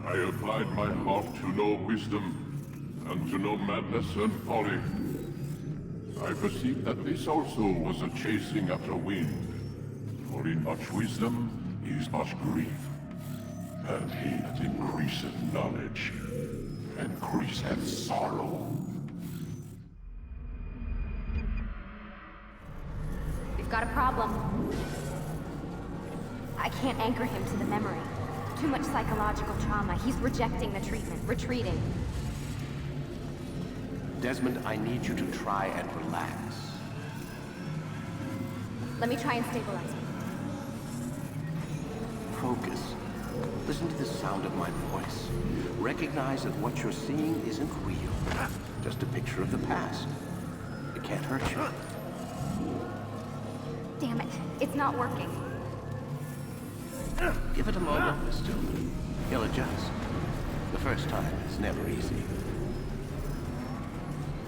I applied my heart to know wisdom, and to know madness and folly. I perceived that this also was a chasing after wind. For in much wisdom is much grief, and he that increaseth knowledge increaseth sorrow. We've got a problem. I can't anchor him to the memory. Too much psychological trauma. He's rejecting the treatment, retreating. Desmond, I need you to try and relax. Let me try and stabilize him. Focus. Listen to the sound of my voice. Recognize that what you're seeing isn't real. Just a picture of the past. It can't hurt you. Damn it. It's not working. Give it a moment, Miss Stillman. He'll adjust. The first time is never easy.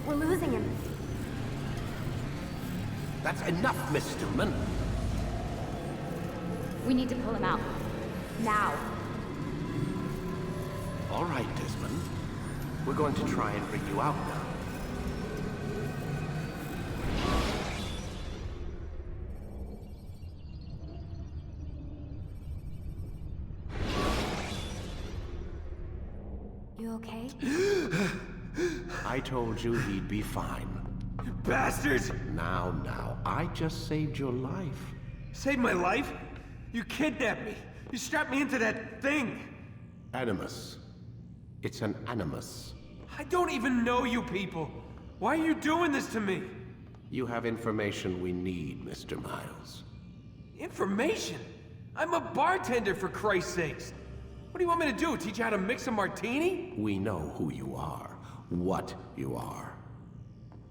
We're losing him. That's enough, Miss Stillman. We need to pull him out. Now. All right, Desmond. We're going to try and bring you out now. You okay? I told you he'd be fine. You bastards! Now, I just saved your life. Saved my life? You kidnapped me. You strapped me into that thing. Animus. It's an animus. I don't even know you people. Why are you doing this to me? You have information we need, Mr. Miles. Information? I'm a bartender, for Christ's sakes. What do you want me to do? Teach you how to mix a martini? We know who you are, what you are.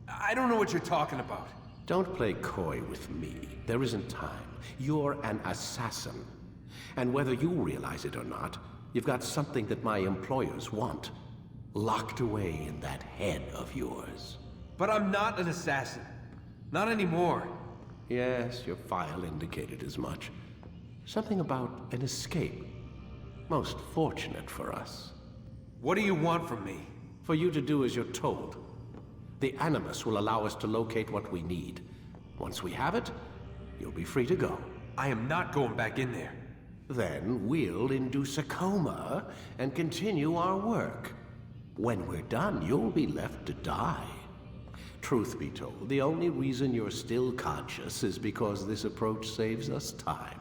I don't know what you're talking about. Don't play coy with me. There isn't time. You're an assassin. And whether you realize it or not, you've got something that my employers want. Locked away in that head of yours. But I'm not an assassin. Not anymore. Yes, your file indicated as much. Something about an escape. Most fortunate for us. What do you want from me? For you to do as you're told. The Animus will allow us to locate what we need. Once we have it, you'll be free to go. I am not going back in there. Then we'll induce a coma and continue our work. When we're done, you'll be left to die. Truth be told, the only reason you're still conscious is because this approach saves us time.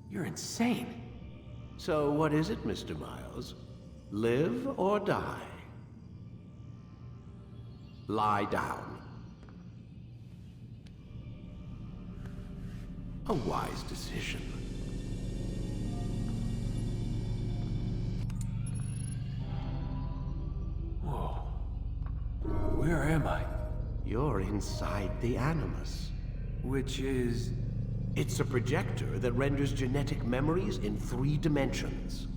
You're insane. So what is it, Mr. Miles? Live or die? Lie down. A wise decision. inside the Animus. Which is... It's a projector that renders genetic memories in 3 dimensions.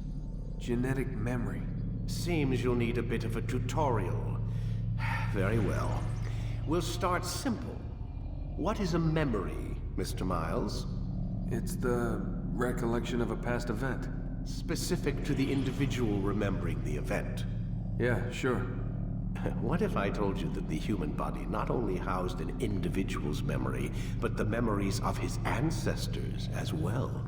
genetic memory. Seems you'll need a bit of a tutorial. Very well. We'll start simple. What is a memory, Mr. Miles? It's the recollection of a past event. Specific to the individual remembering the event. Yeah, sure. What if I told you that the human body not only housed an individual's memory, but the memories of his ancestors as well?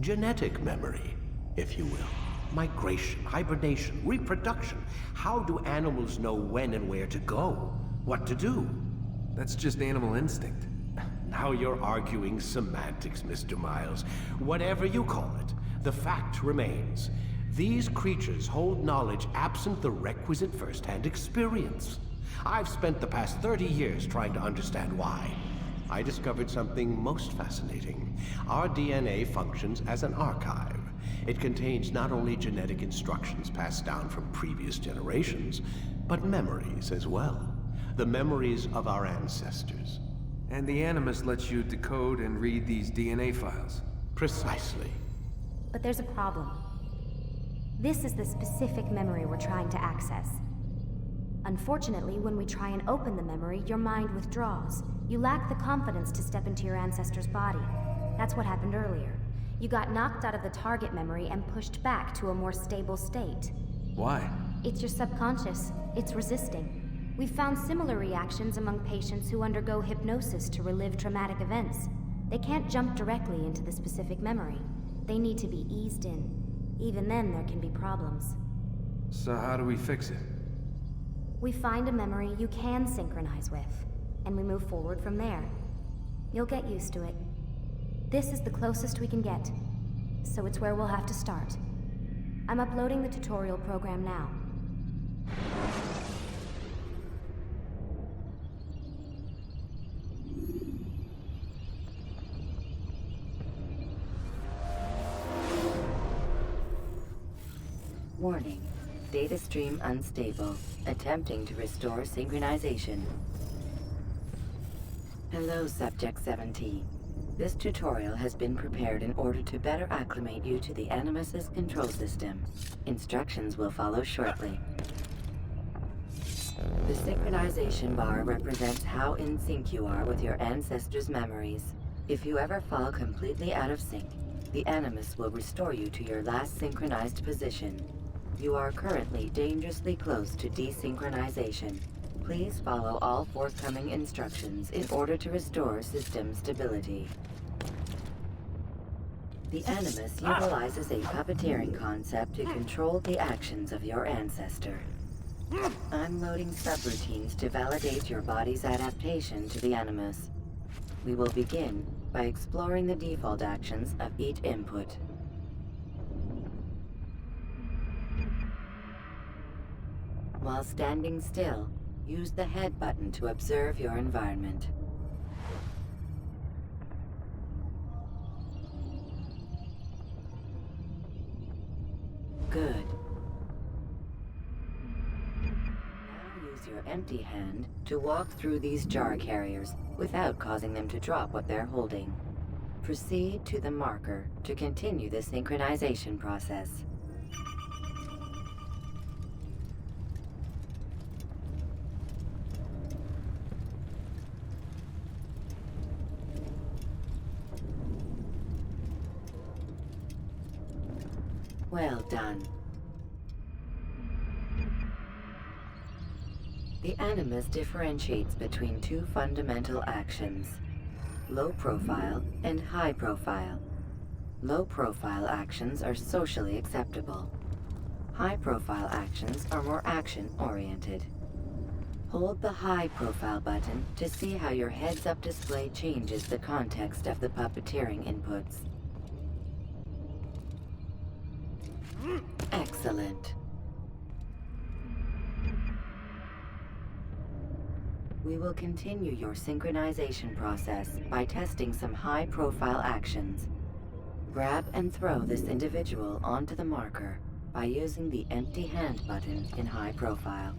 Genetic memory, if you will. Migration, hibernation, reproduction. How do animals know when and where to go? What to do? That's just animal instinct. Now you're arguing semantics, Mr. Miles. Whatever you call it, the fact remains. These creatures hold knowledge absent the requisite first-hand experience. I've spent the past 30 years trying to understand why. I discovered something most fascinating. Our DNA functions as an archive. It contains not only genetic instructions passed down from previous generations, but memories as well. The memories of our ancestors. And the Animus lets you decode and read these DNA files. Precisely. But there's a problem. This is the specific memory we're trying to access. Unfortunately, when we try and open the memory, your mind withdraws. You lack the confidence to step into your ancestor's body. That's what happened earlier. You got knocked out of the target memory and pushed back to a more stable state. Why? It's your subconscious. It's resisting. We've found similar reactions among patients who undergo hypnosis to relive traumatic events. They can't jump directly into the specific memory. They need to be eased in. Even then, there can be problems. So how do we fix it? We find a memory you can synchronize with, and we move forward from there. You'll get used to it. This is the closest we can get, so it's where we'll have to start. I'm uploading the tutorial program now. Warning. Data stream unstable. Attempting to restore synchronization. Hello, Subject 17. This tutorial has been prepared in order to better acclimate you to the Animus's control system. Instructions will follow shortly. The synchronization bar represents how in sync you are with your ancestors' memories. If you ever fall completely out of sync, the Animus will restore you to your last synchronized position. You are currently dangerously close to desynchronization. Please follow all forthcoming instructions in order to restore system stability. The Animus utilizes a puppeteering concept to control the actions of your ancestor. I'm loading subroutines to validate your body's adaptation to the Animus. We will begin by exploring the default actions of each input. While standing still, use the head button to observe your environment. Good. Now use your empty hand to walk through these jar carriers without causing them to drop what they're holding. Proceed to the marker to continue the synchronization process. Well done. The Animus differentiates between 2 fundamental actions: low profile and high profile. Low profile actions are socially acceptable. High profile actions are more action-oriented. Hold the high profile button to see how your heads-up display changes the context of the puppeteering inputs. Excellent. We will continue your synchronization process by testing some high-profile actions. Grab and throw this individual onto the marker by using the empty hand button in high profile.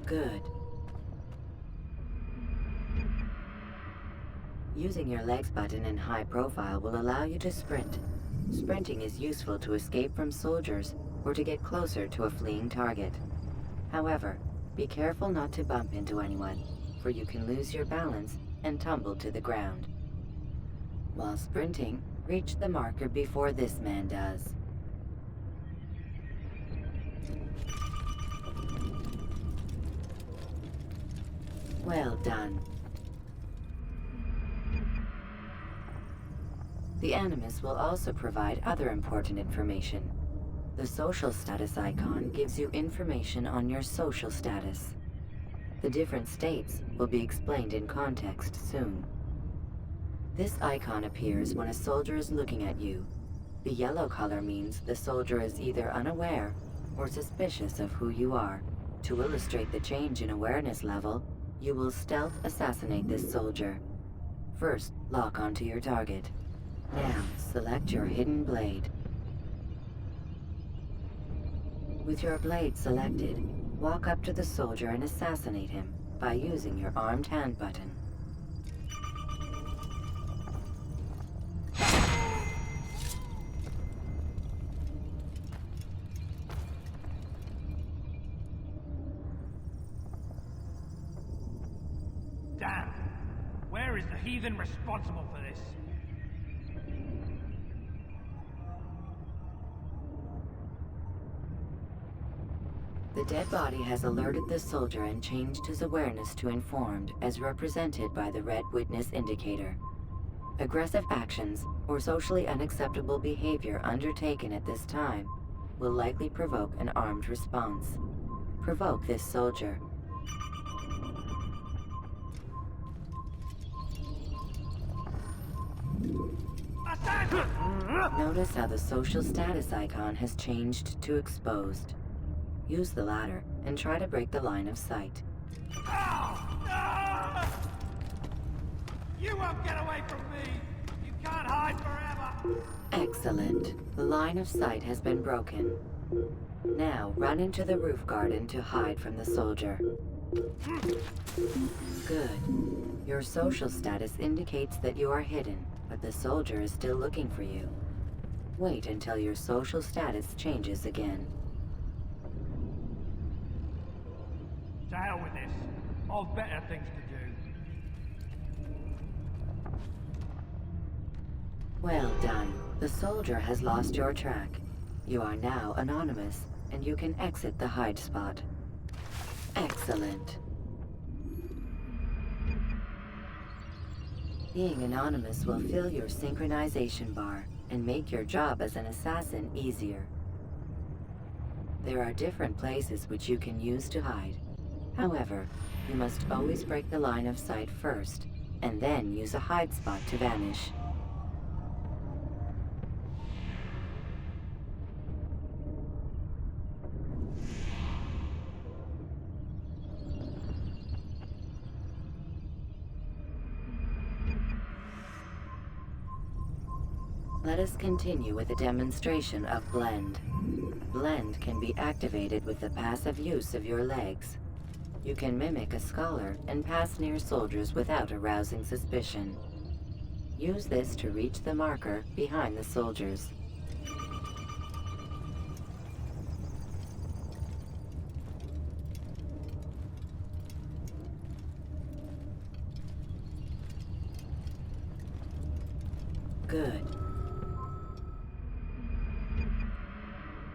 Good. Using your legs button in high profile will allow you to sprint. Sprinting is useful to escape from soldiers or to get closer to a fleeing target. However, be careful not to bump into anyone, for you can lose your balance and tumble to the ground. While sprinting, reach the marker before this man does. Well done. The Animus will also provide other important information. The social status icon gives you information on your social status. The different states will be explained in context soon. This icon appears when a soldier is looking at you. The yellow color means the soldier is either unaware or suspicious of who you are. To illustrate the change in awareness level, you will stealth assassinate this soldier. First, lock onto your target. Now, select your hidden blade. With your blade selected, walk up to the soldier and assassinate him by using your armed hand button. Damn! Where is the heathen responsible for this? The dead body has alerted the soldier and changed his awareness to informed, as represented by the red witness indicator. Aggressive actions or socially unacceptable behavior undertaken at this time will likely provoke an armed response. Provoke this soldier. Notice how the social status icon has changed to exposed. Use the ladder and try to break the line of sight. You won't get away from me! You can't hide forever! Excellent. The line of sight has been broken. Now run into the roof garden to hide from the soldier. Good. Your social status indicates that you are hidden, but the soldier is still looking for you. Wait until your social status changes again. To hell with this. I've better things to do. Well done. The soldier has lost your track. You are now anonymous, and you can exit the hide spot. Excellent. Being anonymous will fill your synchronization bar and make your job as an assassin easier. There are different places which you can use to hide. However, you must always break the line of sight first, and then use a hide spot to vanish. Let us continue with a demonstration of Blend. Blend can be activated with the passive use of your legs. You can mimic a scholar and pass near soldiers without arousing suspicion. Use this to reach the marker behind the soldiers. Good.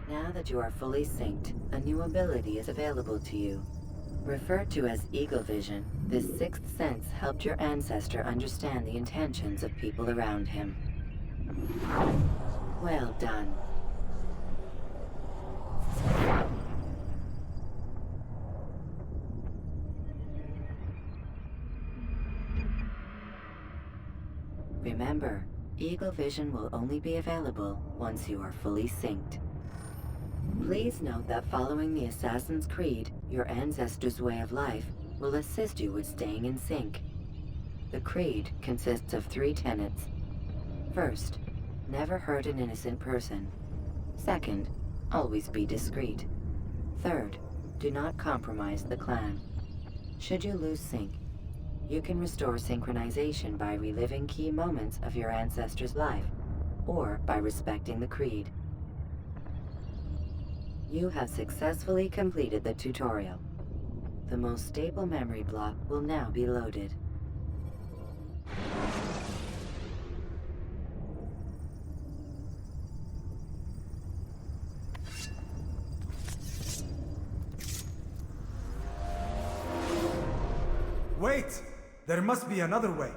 Now that you are fully synced, a new ability is available to you. Referred to as Eagle Vision, this sixth sense helped your ancestor understand the intentions of people around him. Well done. Remember, Eagle Vision will only be available once you are fully synced. Please note that following the Assassin's Creed, your ancestor's way of life will assist you with staying in sync. The Creed consists of 3 tenets. First, never hurt an innocent person. Second, Always be discreet. Third, do not compromise the clan. Should you lose sync, you can restore synchronization by reliving key moments of your ancestor's life, or by respecting the creed. You have successfully completed the tutorial. The most stable memory block will now be loaded. Wait! There must be another way.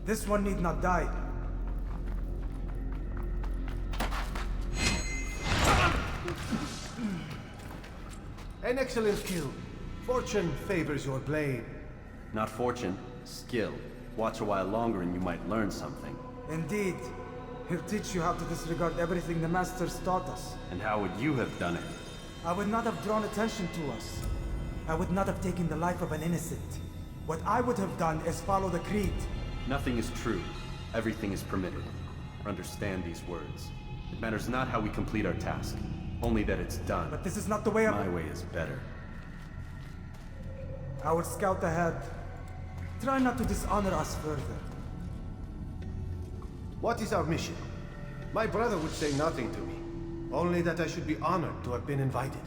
This one need not die. An excellent kill. Fortune favors your blade. Not fortune, skill. Watch a while longer and you might learn something. Indeed. He'll teach you how to disregard everything the Masters taught us. And how would you have done it? I would not have drawn attention to us. I would not have taken the life of an innocent. What I would have done is follow the creed. Nothing is true. Everything is permitted. Understand these words. It matters not how we complete our task, only that it's done. But this is not the way My way is better. Our scout ahead. Try not to dishonor us further. What is our mission? My brother would say nothing to me. Only that I should be honored to have been invited.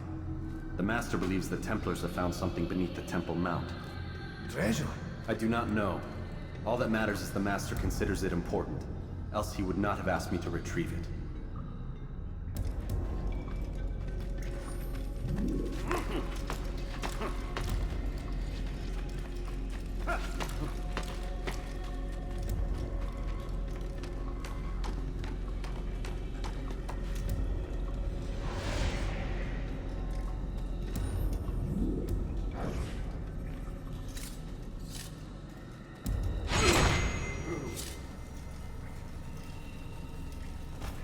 The Master believes the Templars have found something beneath the Temple Mount. Treasure? I do not know. All that matters is the Master considers it important. Else he would not have asked me to retrieve it.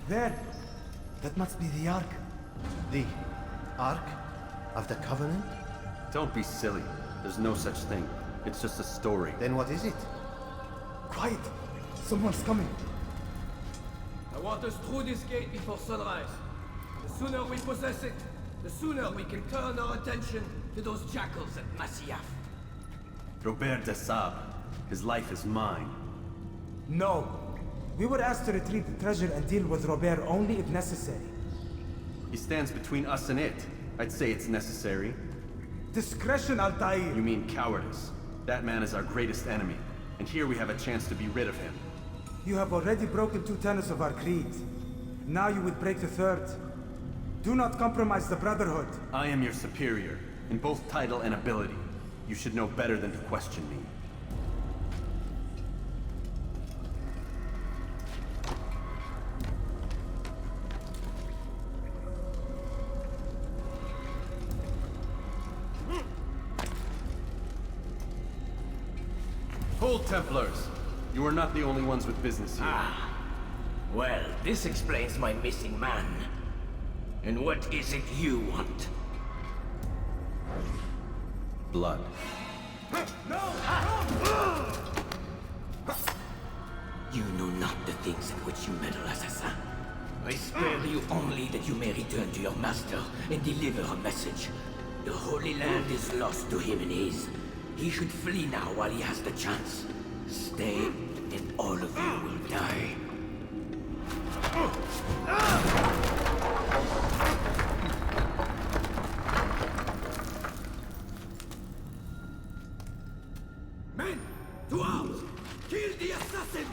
There! That must be the Ark. The Ark of the Covenant? Don't be silly. There's no such thing. It's just a story. Then what is it? Quiet! Someone's coming. I want us through this gate before sunrise. The sooner we possess it, the sooner we can turn our attention to those jackals at Masyaf. Robert de Sable. His life is mine. No. We were asked to retrieve the treasure and deal with Robert only if necessary. He stands between us and it. I'd say it's necessary. Discretion, Altaïr! You mean cowardice. That man is our greatest enemy, and here we have a chance to be rid of him. You have already broken 2 tenets of our creed. Now you would break the 3rd. Do not compromise the Brotherhood. I am your superior, in both title and ability. You should know better than to question me. Hold, Templars! You are not the only ones with business here. Well, this explains my missing man. And what is it you want? Blood. You know not the things in which you meddle, Assassin. I spare you only that you may return to your master and deliver a message. The Holy Land is lost to him and his. He should flee now while he has the chance. Stay, and all of you will die. Men, to arms! Kill the assassins!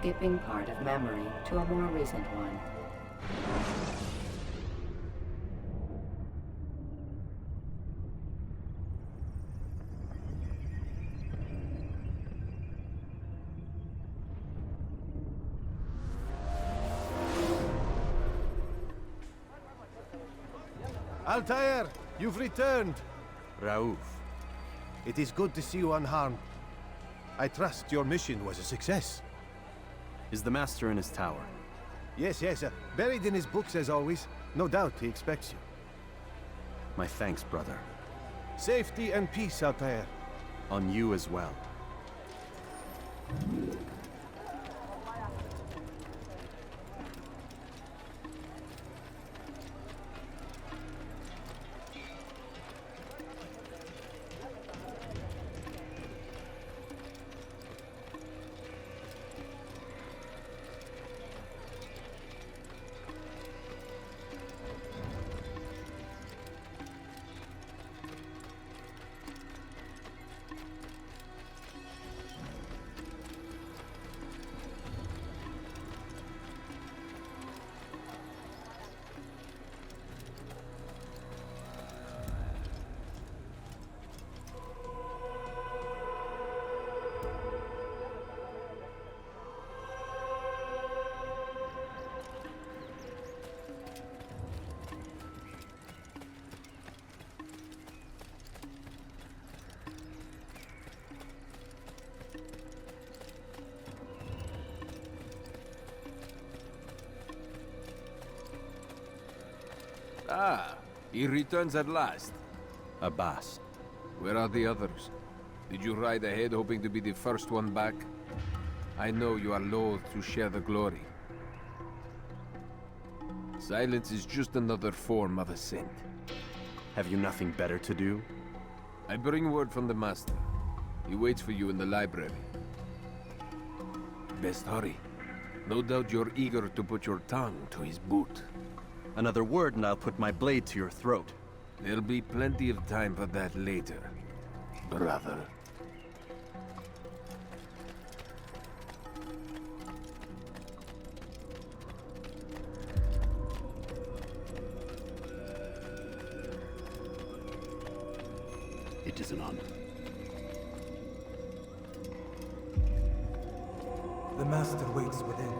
Skipping part of memory to a more recent one. Altaïr, you've returned. Raouf. It is good to see you unharmed. I trust your mission was a success. Is the Master in his tower? Yes, buried in his books as always. No doubt he expects you. My thanks, brother. Safety and peace, Altaïr. On you as well. Ah, he returns at last. Abbas. Where are the others? Did you ride ahead hoping to be the first one back? I know you are loath to share the glory. Silence is just another form of assent. Have you nothing better to do? I bring word from the Master. He waits for you in the library. Best hurry. No doubt you're eager to put your tongue to his boot. Another word and I'll put my blade to your throat. There'll be plenty of time for that later, brother. It is an honor. The Master waits within.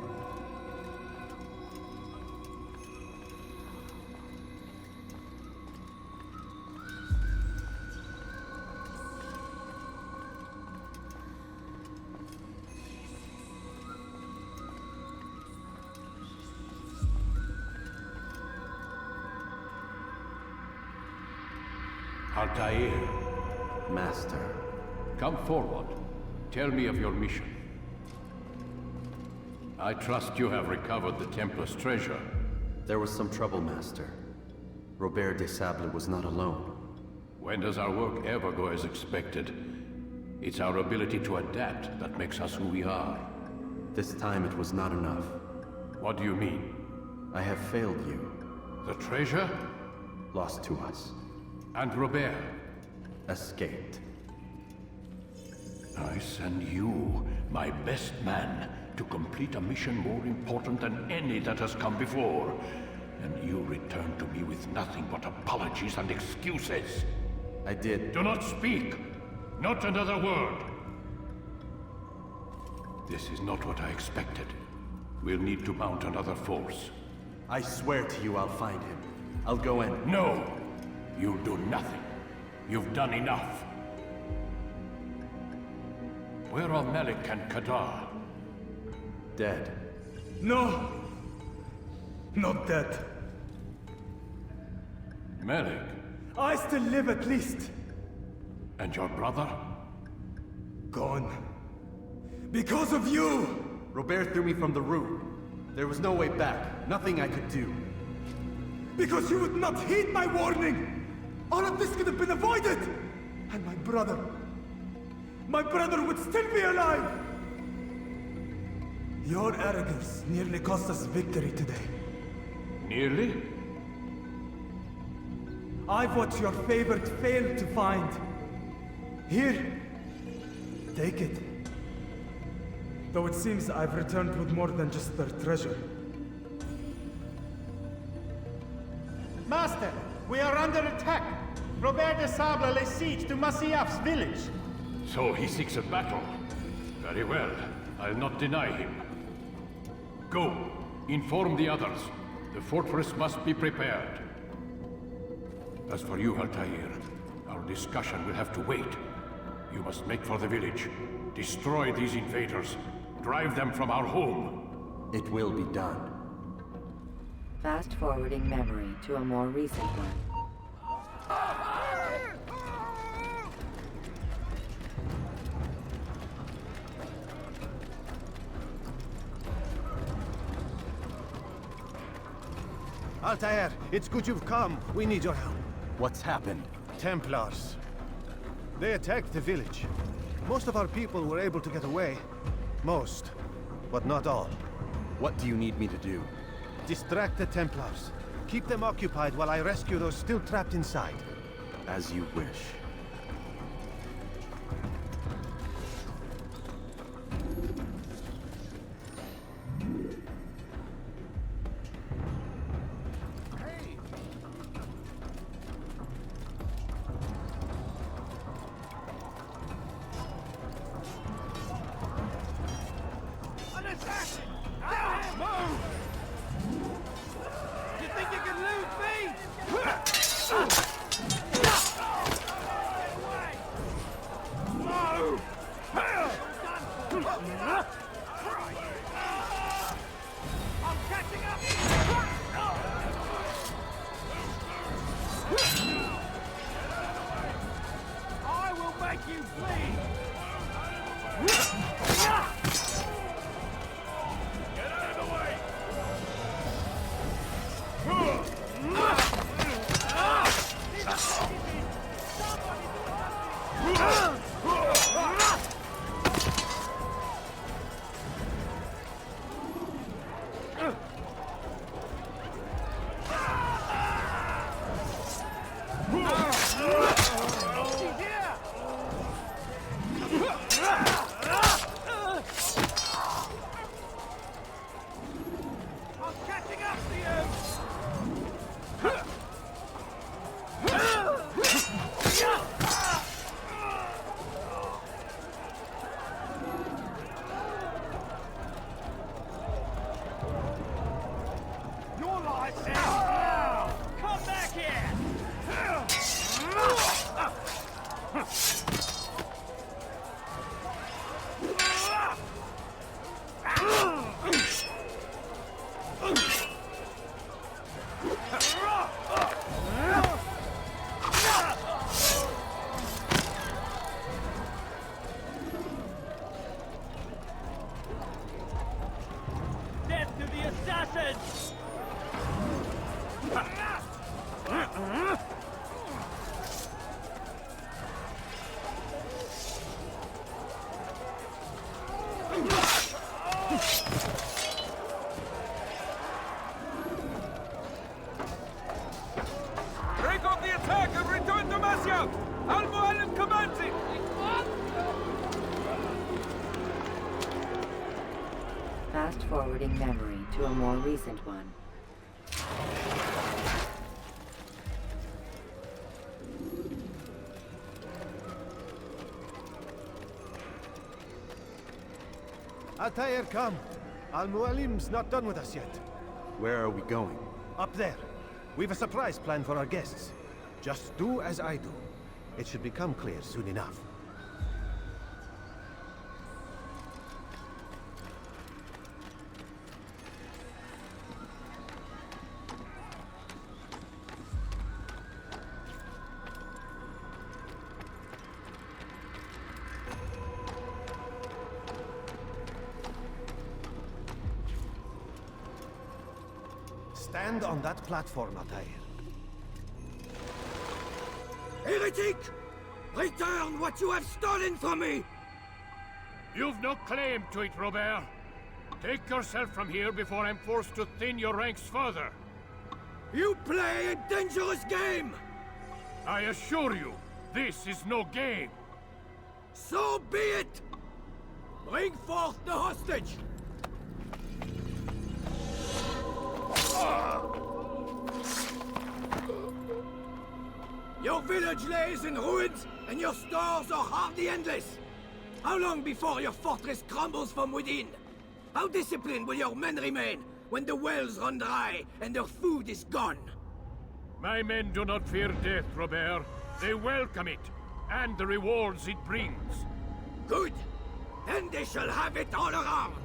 Altaïr, Master. come forward. Tell me of your mission. I trust you have recovered the Templar's treasure. There was some trouble, Master. Robert de Sable was not alone. When does our work ever go as expected? It's our ability to adapt that makes us who we are. This time it was not enough. What do you mean? I have failed you. The treasure? Lost to us. And Robert? Escaped. I send you, my best man, to complete a mission more important than any that has come before. And you return to me with nothing but apologies and excuses. I did. Do not speak! Not another word! This is not what I expected. We'll need to mount another force. I swear to you I'll find him. I'll go in. No! You'll do nothing. You've done enough. Where are Malik and Kadar? Dead. No! Not dead. Malik? I still live at least. And your brother? Gone. Because of you! Robert threw me from the room. There was no way back. Nothing I could do. Because you would not heed my warning! All of this could have been avoided! And my brother would still be alive! Your arrogance nearly cost us victory today. Nearly? I've what your favorite failed to find. Here, take it. Though it seems I've returned with more than just their treasure. Master, we are under attack. Robert de Sable lays siege to Masyaf's village. So he seeks a battle. Very well. I'll not deny him. Go. Inform the others. The fortress must be prepared. As for you, Altaïr, our discussion will have to wait. You must make for the village. Destroy these invaders. Drive them from our home. It will be done. Fast-forwarding memory to a more recent one. Altaïr, it's good you've come. We need your help. What's happened? Templars. They attacked the village. Most of our people were able to get away. Most, but not all. What do you need me to do? Distract the Templars. Keep them occupied while I rescue those still trapped inside. As you wish. Fast-forwarding memory to a more recent one. Altaïr, come. Al-Mualim's not done with us yet. Where are we going? Up there. We've a surprise plan for our guests. Just do as I do. It should become clear soon enough. Stand on that platform, Altaïr. Heretic! Return what you have stolen from me! You've no claim to it, Robert. Take yourself from here before I'm forced to thin your ranks further. You play a dangerous game! I assure you, this is no game. So be it! Bring forth the hostage! Your village lays in ruins, and your stores are hardly endless. How long before your fortress crumbles from within? How disciplined will your men remain when the wells run dry and their food is gone? My men do not fear death, Robert. They welcome it, and the rewards it brings. Good! Then they shall have it all around!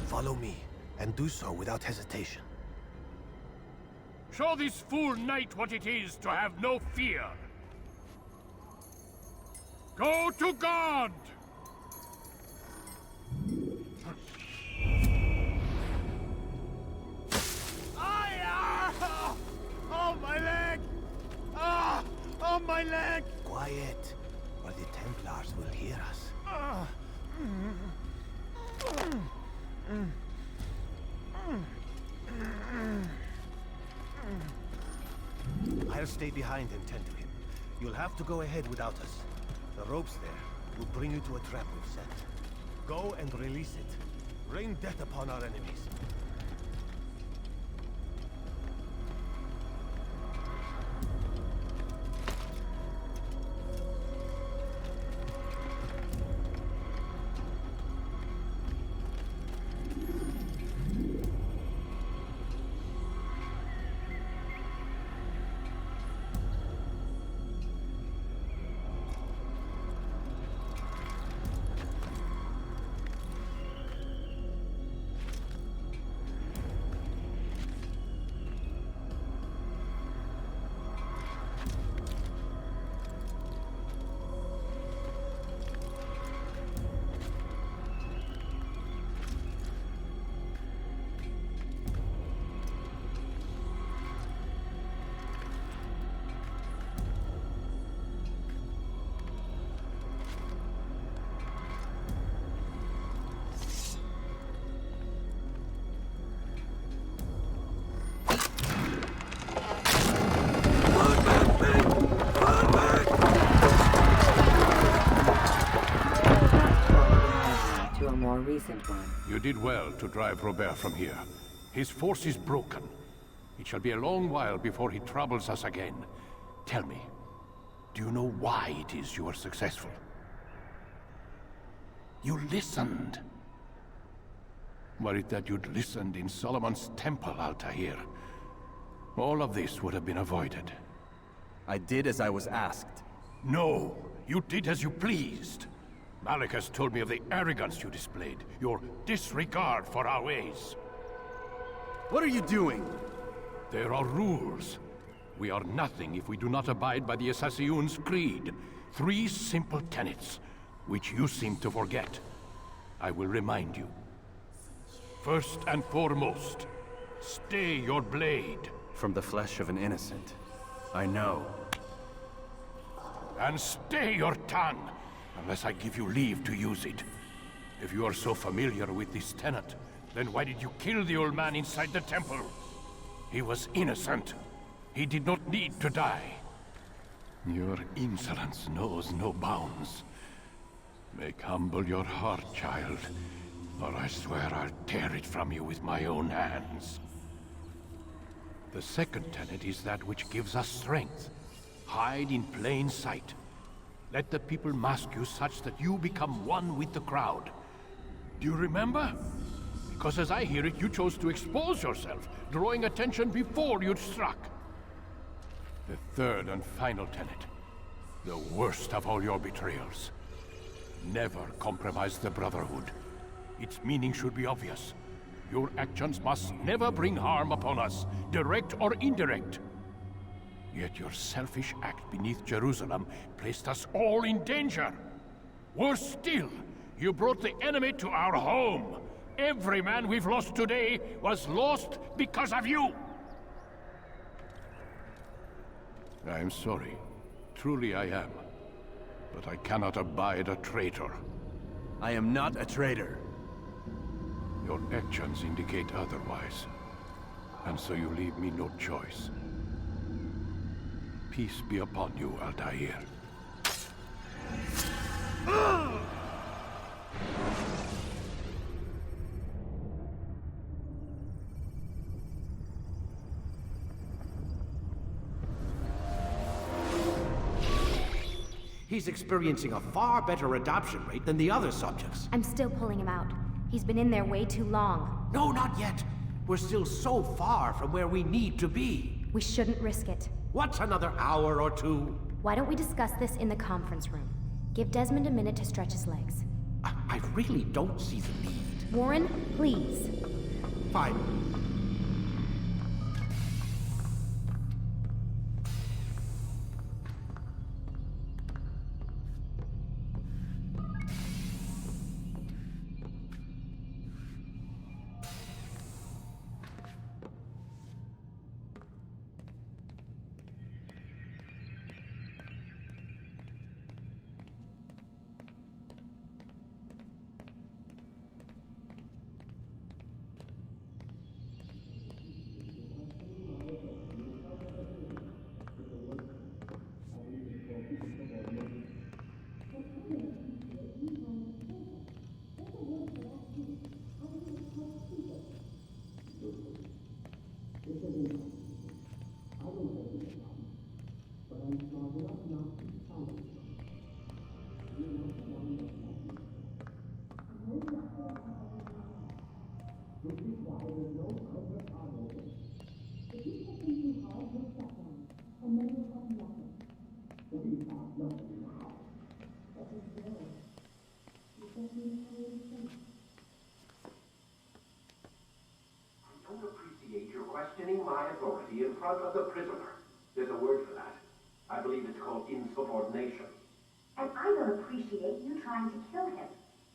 Follow me, and do so without hesitation. Show this fool knight what it is to have no fear. Go to God! Oh, my leg! Ah! Oh, my leg! Quiet, or the Templars will hear us. I'll stay behind and tend to him. You'll have to go ahead without us. The ropes there will bring you to a trap we've set. Go and release it. Rain death upon our enemies. Recent one. You did well to drive Robert from here. His force is broken. It shall be a long while before he troubles us again. Tell me, do you know why it is you are successful? You listened. Were it that you'd listened in Solomon's temple, Altaïr, all of this would have been avoided. I did as I was asked. No, you did as you pleased. Malik has told me of the arrogance you displayed, your disregard for our ways. What are you doing? There are rules. We are nothing if we do not abide by the Assassin's creed. 3 simple tenets, which you seem to forget. I will remind you. First and foremost, stay your blade. From the flesh of an innocent. I know. And stay your tongue, unless I give you leave to use it. If you are so familiar with this tenet, then why did you kill the old man inside the temple? He was innocent. He did not need to die. Your insolence knows no bounds. Make humble your heart, child, or I swear I'll tear it from you with my own hands. The second tenet is that which gives us strength. Hide in plain sight. Let the people mask you such that you become one with the crowd. Do you remember? Because as I hear it, you chose to expose yourself, drawing attention before you'd struck. The third and final tenet. The worst of all your betrayals. Never compromise the Brotherhood. Its meaning should be obvious. Your actions must never bring harm upon us, direct or indirect. Yet your selfish act beneath Jerusalem placed us all in danger. Worse still, you brought the enemy to our home. Every man we've lost today was lost because of you. I am sorry. Truly I am. But I cannot abide a traitor. I am not a traitor. Your actions indicate otherwise. And so you leave me no choice. Peace be upon you, Altaïr. He's experiencing a far better adoption rate than the other subjects. I'm still pulling him out. He's been in there way too long. No, not yet. We're still so far from where we need to be. We shouldn't risk it. What's another hour or two? Why don't we discuss this in the conference room? Give Desmond a minute to stretch his legs. I really don't see the need. Warren, please. Fine. Questioning my authority in front of the prisoner. There's a word for that. I believe it's called insubordination. And I don't appreciate you trying to kill him.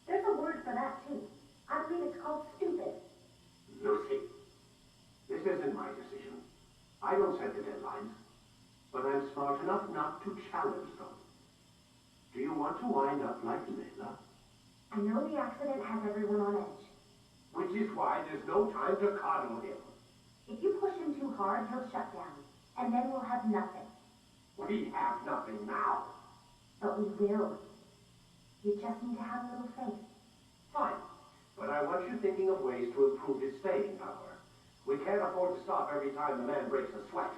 There's a word for that, too. I believe it's called stupid. Lucy, this isn't my decision. I don't set the deadlines. But I'm smart enough not to challenge them. Do you want to wind up like Layla? I know the accident has everyone on edge. Which is why there's no time to coddle him. If you push him too hard, he'll shut down. And then we'll have nothing. We have nothing now. But we will. You just need to have a little faith. Fine. But I want you thinking of ways to improve his staying power. We can't afford to stop every time the man breaks a sweat.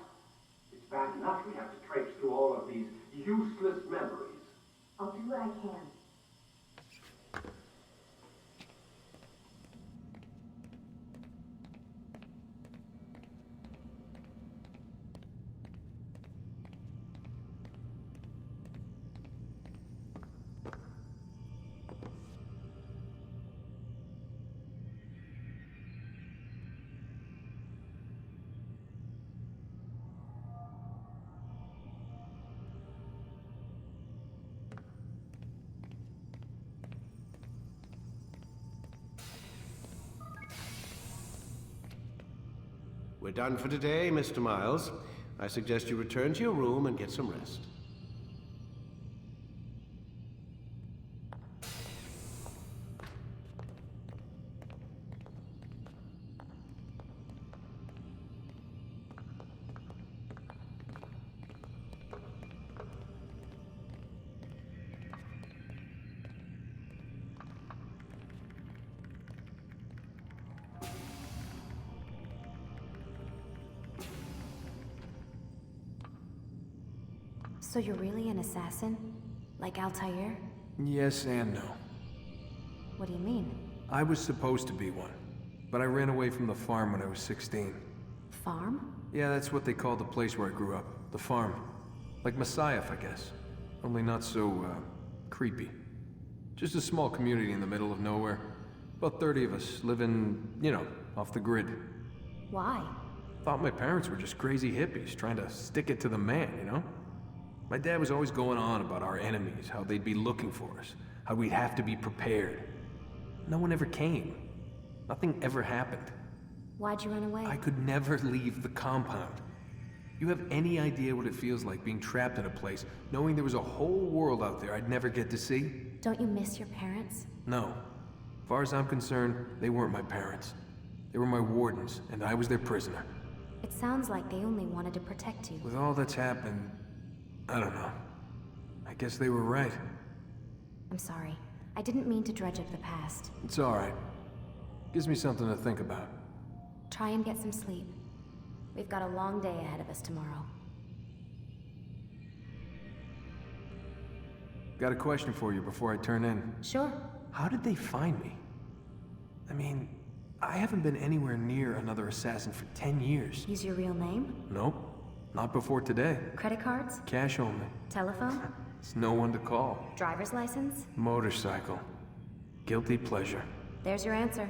It's bad enough we have to traipse through all of these useless memories. I'll do what I can. We're done for today, Mr. Miles. I suggest you return to your room and get some rest. So you're really an assassin? Like Altaïr? Yes and no. What do you mean? I was supposed to be one, but I ran away from the farm when I was 16. Farm? Yeah, that's what they called the place where I grew up. The farm. Like Messiah, I guess. Only not so, creepy. Just a small community in the middle of nowhere. About 30 of us, living, you know, off the grid. Why? Thought my parents were just crazy hippies, trying to stick it to the man, you know? My dad was always going on about our enemies, how they'd be looking for us, how we'd have to be prepared. No one ever came. Nothing ever happened. Why'd you run away? I could never leave the compound. You have any idea what it feels like being trapped in a place, knowing there was a whole world out there I'd never get to see? Don't you miss your parents? No. As far as I'm concerned, they weren't my parents. They were my wardens, and I was their prisoner. It sounds like they only wanted to protect you. With all that's happened, I don't know. I guess they were right. I'm sorry. I didn't mean to dredge up the past. It's alright. Gives me something to think about. Try and get some sleep. We've got a long day ahead of us tomorrow. Got a question for you before I turn in. Sure. How did they find me? I mean, I haven't been anywhere near another assassin for 10 years. Use your real name? Nope. Not before today. Credit cards? Cash only. Telephone? There's no one to call. Driver's license? Motorcycle. Guilty pleasure. There's your answer.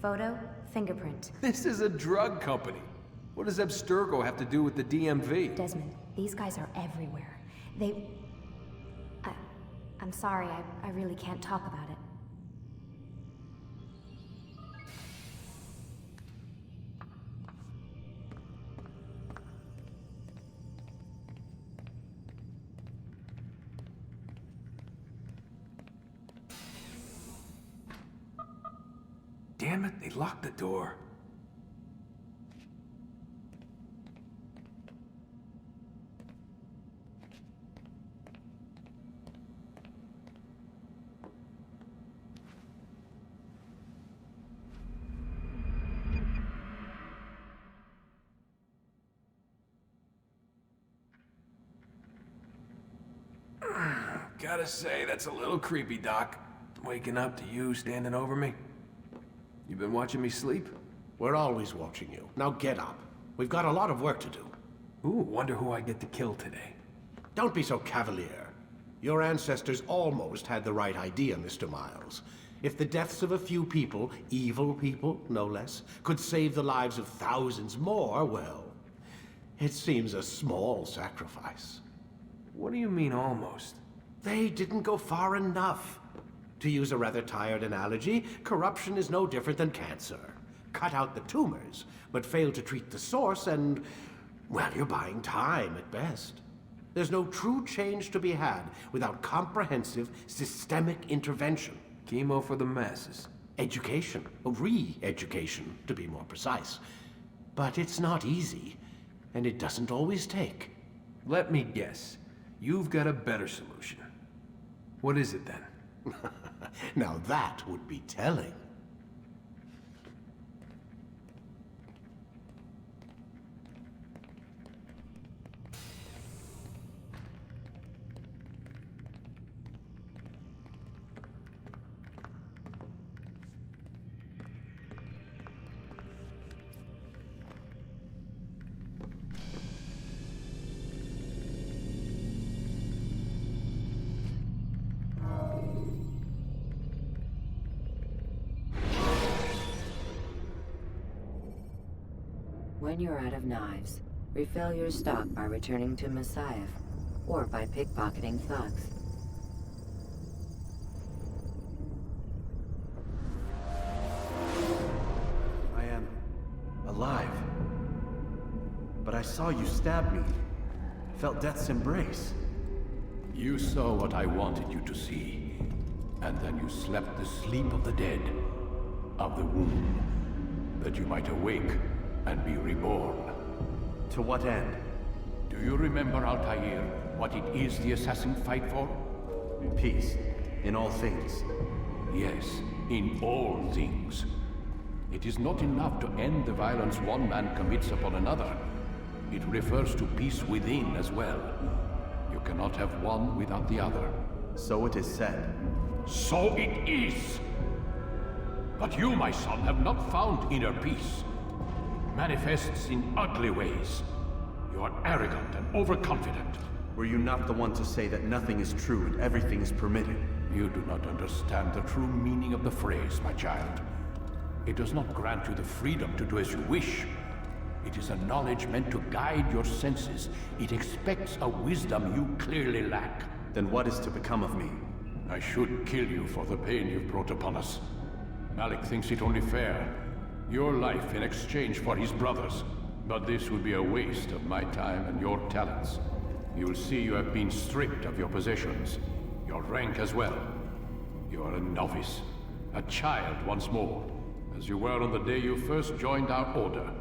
Photo, fingerprint. This is a drug company. What does Abstergo have to do with the DMV? Desmond, these guys are everywhere. I'm sorry, I really can't talk about it. Damn it, they locked the door. Gotta say, that's a little creepy, Doc. Waking up to you standing over me. You been watching me sleep? We're always watching you. Now get up. We've got a lot of work to do. Ooh, wonder who I get to kill today. Don't be so cavalier. Your ancestors almost had the right idea, Mr. Miles. If the deaths of a few people, evil people, no less, could save the lives of thousands more, well, it seems a small sacrifice. What do you mean, almost? They didn't go far enough. To use a rather tired analogy, corruption is no different than cancer. Cut out the tumors, but fail to treat the source and, well, you're buying time at best. There's no true change to be had without comprehensive, systemic intervention. Chemo for the masses. Education, re-education, to be more precise. But it's not easy, and it doesn't always take. Let me guess. You've got a better solution. What is it then? Now that would be telling. When you're out of knives, refill your stock by returning to Messiah, or by pickpocketing thugs. I am alive. But I saw you stab me. Felt death's embrace. You saw what I wanted you to see, and then you slept the sleep of the dead, of the womb, that you might awake and be reborn. To what end? Do you remember, Altaïr, what it is the assassins fight for? Peace. In all things. Yes, in all things. It is not enough to end the violence one man commits upon another. It refers to peace within as well. You cannot have one without the other. So it is said. So it is! But you, my son, have not found inner peace. Manifests in ugly ways. You are arrogant and overconfident. Were you not the one to say that nothing is true and everything is permitted? You do not understand the true meaning of the phrase, my child. It does not grant you the freedom to do as you wish. It is a knowledge meant to guide your senses. It expects a wisdom you clearly lack. Then what is to become of me? I should kill you for the pain you've brought upon us. Malik thinks it only fair. Your life in exchange for his brother's. But this would be a waste of my time and your talents. You'll see you have been stripped of your possessions, your rank as well. You are a novice, a child once more, as you were on the day you first joined our order.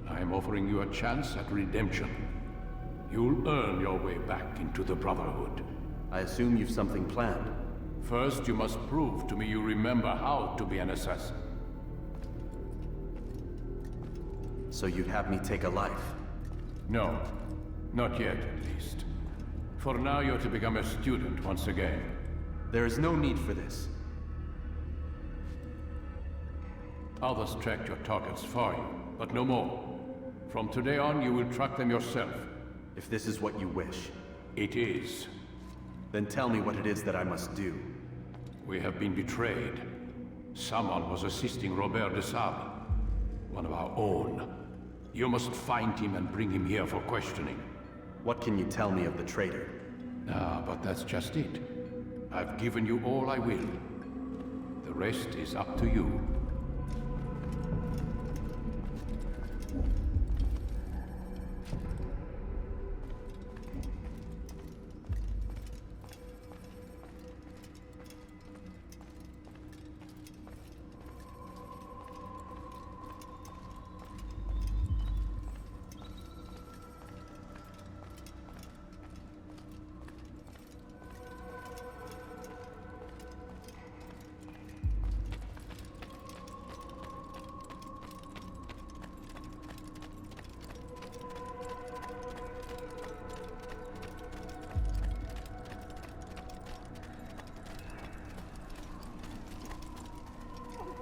I am offering you a chance at redemption. You'll earn your way back into the Brotherhood. I assume you've something planned. First, you must prove to me you remember how to be an assassin. So you'd have me take a life? No. Not yet, at least. For now, you're to become a student once again. There is no need for this. Others tracked your targets for you, but no more. From today on, you will track them yourself. If this is what you wish. It is. Then tell me what it is that I must do. We have been betrayed. Someone was assisting Robert de Sable, one of our own. You must find him and bring him here for questioning. What can you tell me of the traitor? Ah, but that's just it. I've given you all I will. The rest is up to you.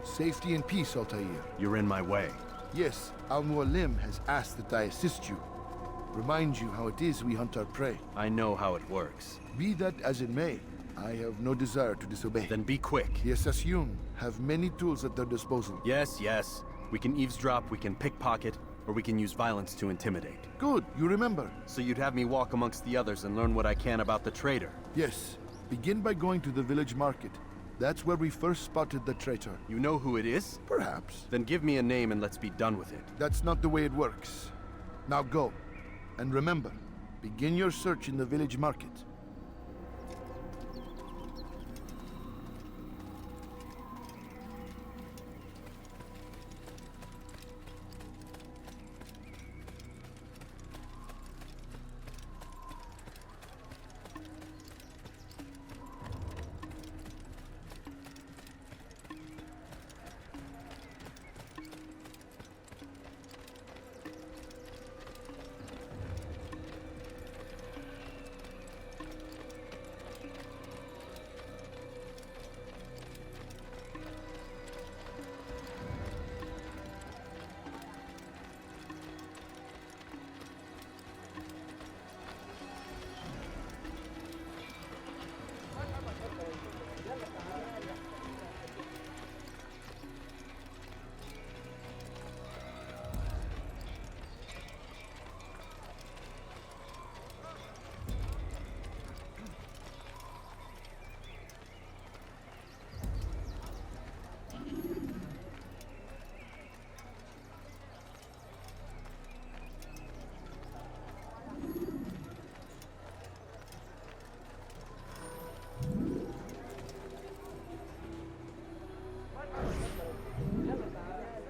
Safety and peace, Altaïr. You're in my way. Yes, Al-Mualim has asked that I assist you. Remind you how it is we hunt our prey. I know how it works. Be that as it may, I have no desire to disobey. Then be quick. The Assassin have many tools at their disposal. Yes, yes. We can eavesdrop, we can pickpocket, or we can use violence to intimidate. Good, you remember. So you'd have me walk amongst the others and learn what I can about the traitor? Yes. Begin by going to the village market. That's where we first spotted the traitor. You know who it is? Perhaps. Then give me a name and let's be done with it. That's not the way it works. Now go. And remember, begin your search in the village market.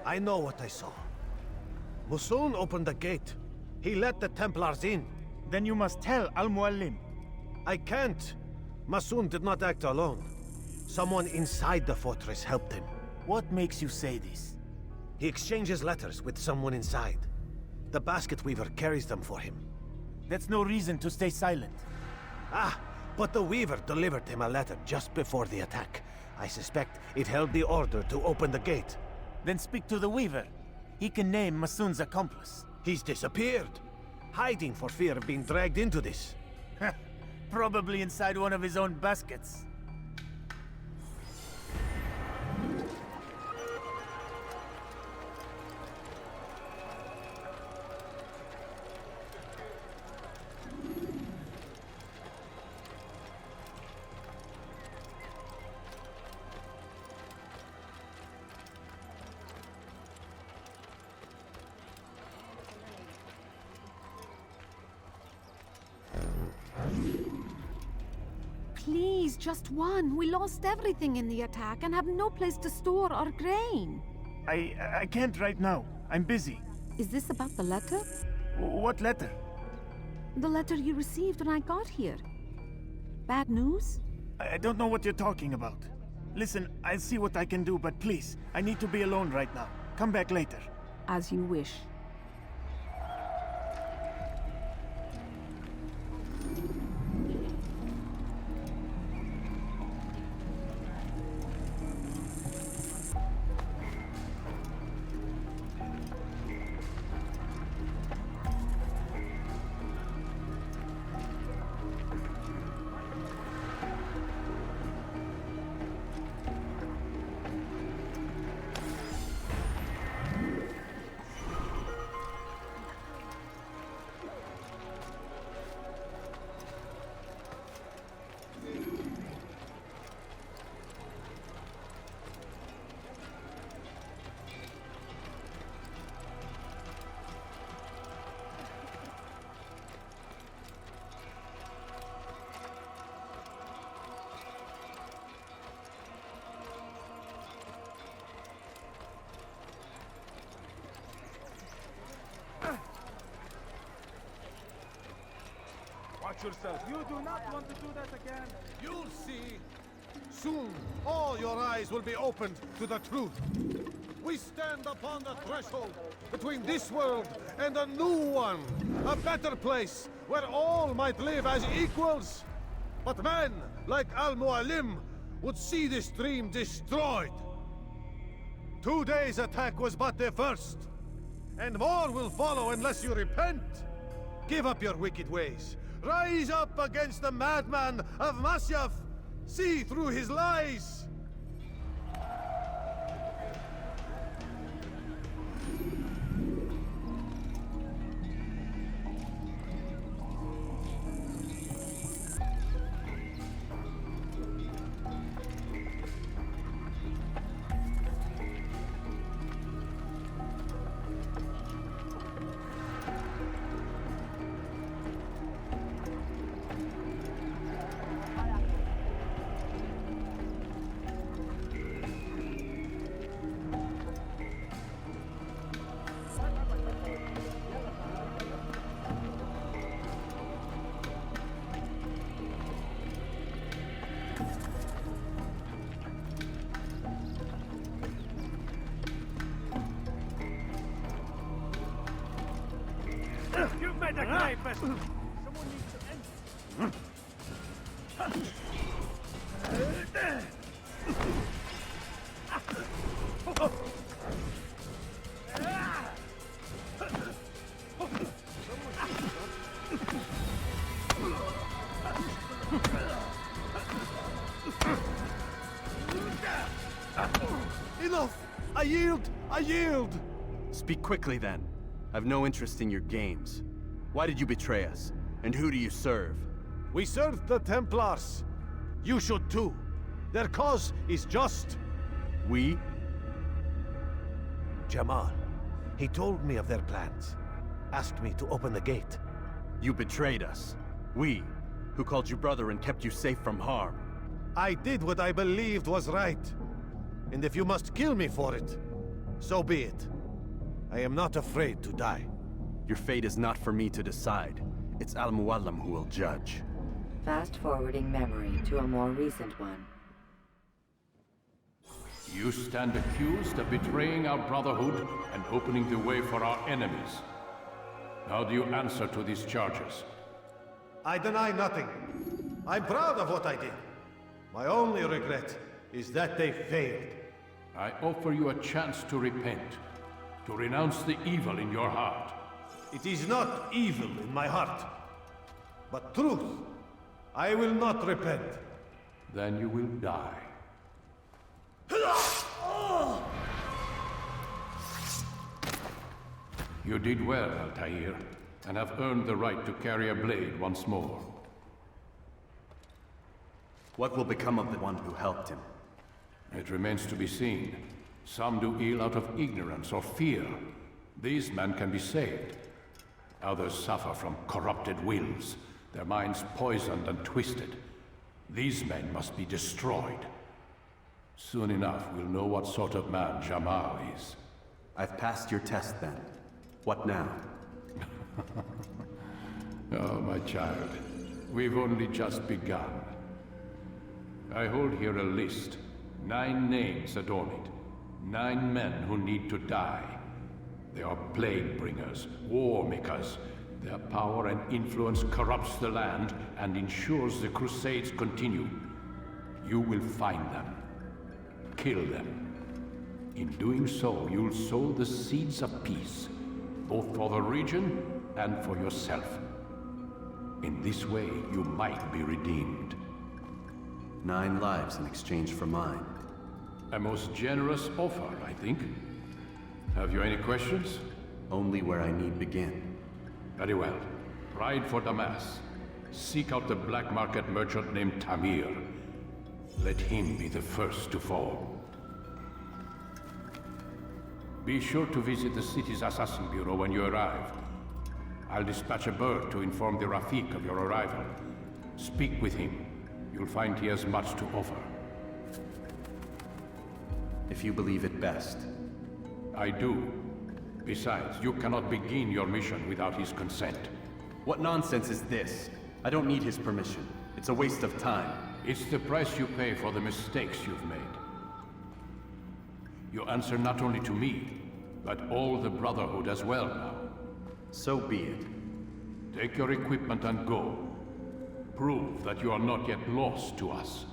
I know what I saw. Musoon opened the gate. He let the Templars in. Then you must tell Al-Mualim. I can't. Musoon did not act alone. Someone inside the fortress helped him. What makes you say this? He exchanges letters with someone inside. The basket weaver carries them for him. That's no reason to stay silent. Ah, but the weaver delivered him a letter just before the attack. I suspect it held the order to open the gate. Then speak to the weaver. He can name Masoon's accomplice. He's disappeared. Hiding for fear of being dragged into this. Probably inside one of his own baskets. Please, just one. We lost everything in the attack and have no place to store our grain. I can't right now. I'm busy. Is this about the letter? What letter? The letter you received when I got here. Bad news? I don't know what you're talking about. Listen, I'll see what I can do, but please, I need to be alone right now. Come back later. As you wish. Watch yourself. You do not want to do that again. You'll see. Soon, all your eyes will be opened to the truth. We stand upon the threshold between this world and a new one. A better place where all might live as equals. But men like Al-Mualim would see this dream destroyed. Today's attack was but the first. And more will follow unless you repent. Give up your wicked ways. Rise up against the madman of Masyaf. See through his lies. You better knife us! Someone needs to enter. Enough! I yield! I yield! Speak quickly then. I've no interest in your games. Why did you betray us? And who do you serve? We serve the Templars. You should too. Their cause is just. We? Jamal. He told me of their plans. Asked me to open the gate. You betrayed us. We, who called you brother and kept you safe from harm. I did what I believed was right. And if you must kill me for it, so be it. I am not afraid to die. Your fate is not for me to decide. It's Al-Mualim who will judge. Fast-forwarding memory to a more recent one. You stand accused of betraying our Brotherhood and opening the way for our enemies. How do you answer to these charges? I deny nothing. I'm proud of what I did. My only regret is that they failed. I offer you a chance to repent, to renounce the evil in your heart. It is not evil in my heart, but truth. I will not repent. Then you will die. You did well, Altaïr, and have earned the right to carry a blade once more. What will become of the one who helped him? It remains to be seen. Some do ill out of ignorance or fear. These men can be saved. Others suffer from corrupted wills, their minds poisoned and twisted. These men must be destroyed. Soon enough, we'll know what sort of man Jamal is. I've passed your test then. What now? Oh, my child. We've only just begun. I hold here a list. 9 names adorn it. 9 men who need to die. They are plague bringers, war makers. Their power and influence corrupts the land and ensures the Crusades continue. You will find them. Kill them. In doing so, you'll sow the seeds of peace, both for the region and for yourself. In this way, you might be redeemed. 9 lives in exchange for mine. A most generous offer, I think. Have you any questions? Only where I need begin. Very well. Ride for Damas. Seek out the black market merchant named Tamir. Let him be the first to fall. Be sure to visit the city's assassin bureau when you arrive. I'll dispatch a bird to inform the Rafik of your arrival. Speak with him. You'll find he has much to offer. If you believe it best. I do. Besides, you cannot begin your mission without his consent. What nonsense is this? I don't need his permission. It's a waste of time. It's the price you pay for the mistakes you've made. You answer not only to me, but all the Brotherhood as well now. So be it. Take your equipment and go. Prove that you are not yet lost to us.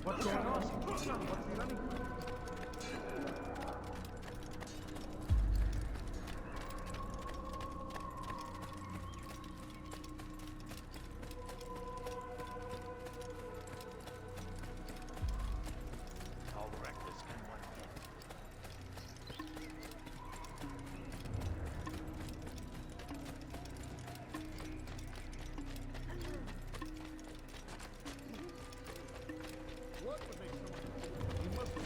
What's going on? What's he running? I'll wreck this in one What would make someone... He must be...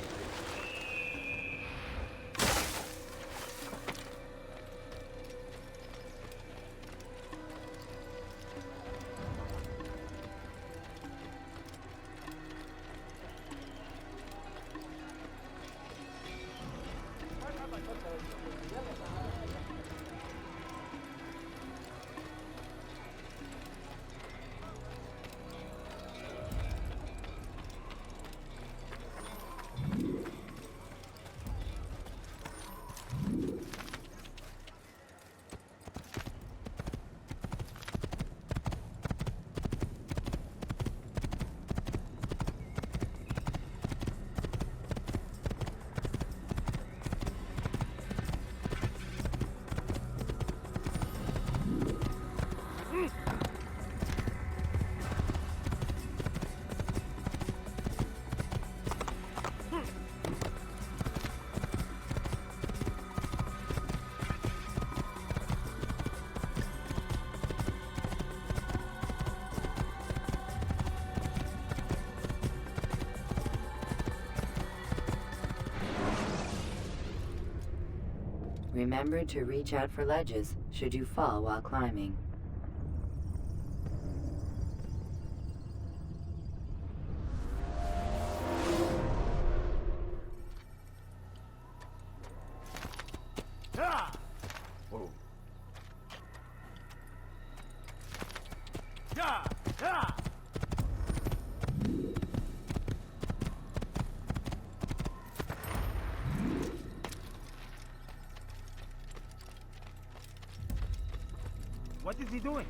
Remember to reach out for ledges should you fall while climbing. Whoa. What is he doing?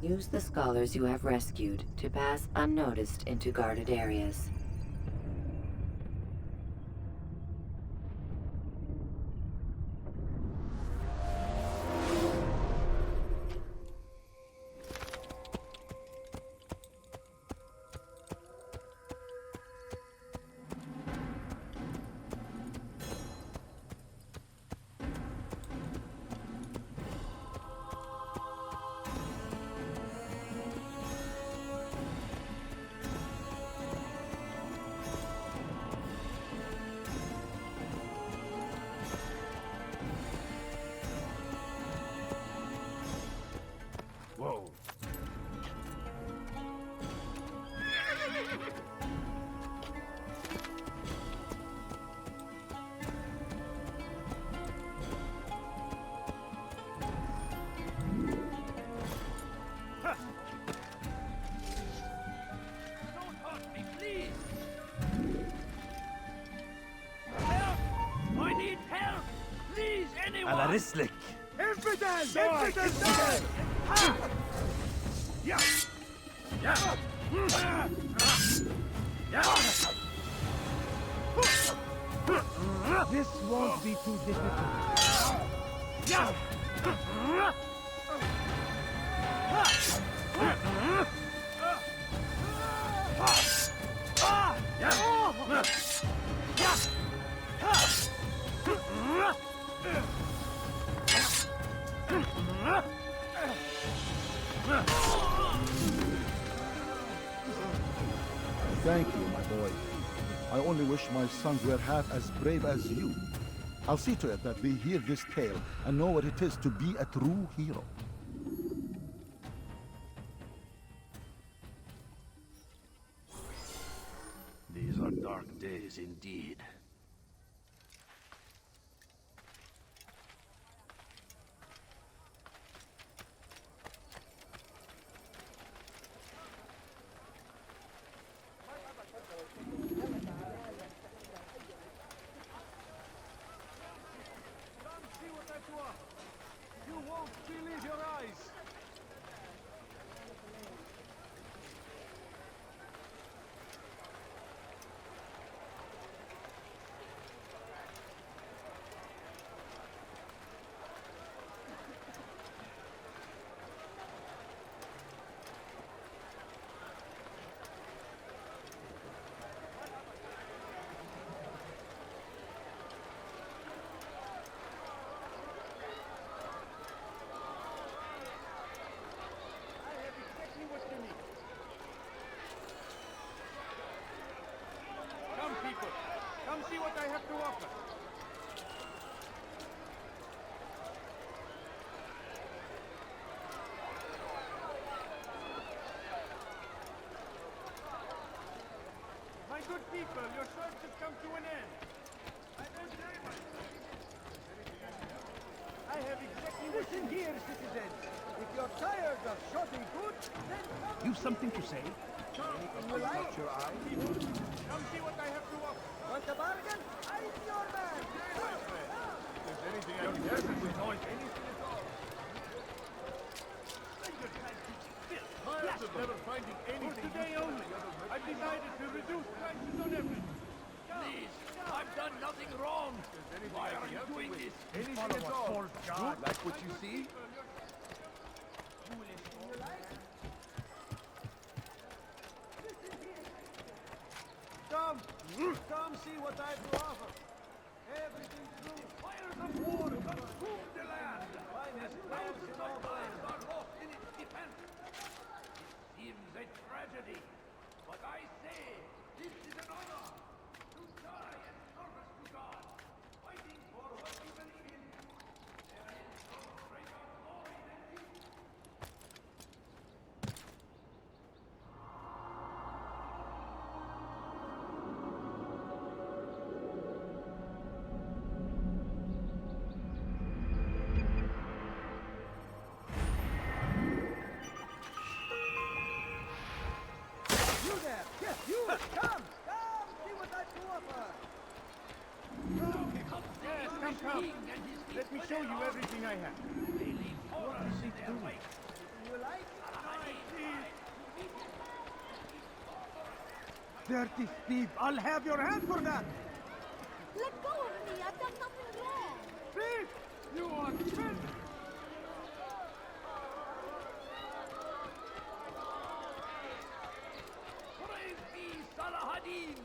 Use the scholars you have rescued to pass unnoticed into guarded areas. Whoa. Don't hurt me, please! Help! I need help! Please, anyone! على رسلك. Infidel! Infidel! Infidel! Ha! Yeah. Yeah! This won't be too difficult. Thank you, my boy. I only wish my sons were half as brave as you. I'll see to it that they hear this tale and know what it is to be a true hero. These are dark days indeed. You won't believe your eyes! people, your search has come to an end. I have exactly what Listen here, citizens. If you're tired of shorting good, then come. You've something to say? Anything you like? Your eye? Come see what I have to offer. Want a bargain? I'm your man. If anything I can help you with, anything at all. Tired of never finding anything. For today only, I've decided to reduce prices on everything. Please, I've done nothing wrong. Why are you doing this? Anything at all. Like what you see? Come see what I have to offer. Everything through. Fires of war consume the land. As thousands of lives are lost in its defense. It seems a tragedy, but I say this is an honor to die in service to God, fighting for what we believe in. There is no greater glory than this. You there! Yes, you! Come! See what I have to offer. Yes, come. Let me show you everything I have. What is it doing? You like? Dirty thief! I'll have your hand for that! Let go of me! I've done nothing wrong! Thief! You are finished! Praise be Salahadin!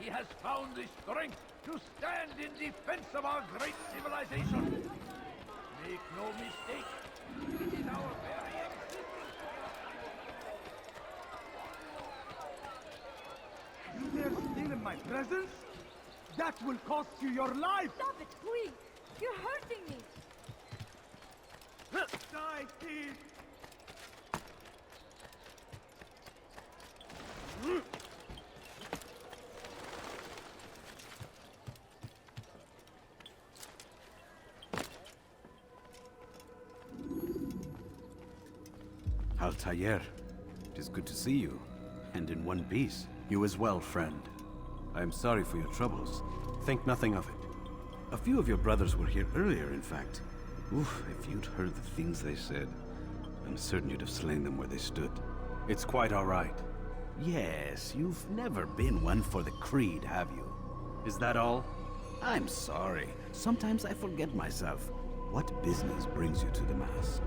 He has found the strength to stand in defense of our great civilization. Make no mistake, it is our very existence. You dare steal in my presence? That will cost you your life! Stop it, please! You're hurting me! Die, thief! Altaïr, it is good to see you, and in one piece. You as well, friend. I am sorry for your troubles. Think nothing of it. A few of your brothers were here earlier, in fact. Oof, if you'd heard the things they said, I'm certain you'd have slain them where they stood. It's quite all right. Yes, you've never been one for the creed, have you? Is that all? I'm sorry. Sometimes I forget myself. What business brings you to the Mass?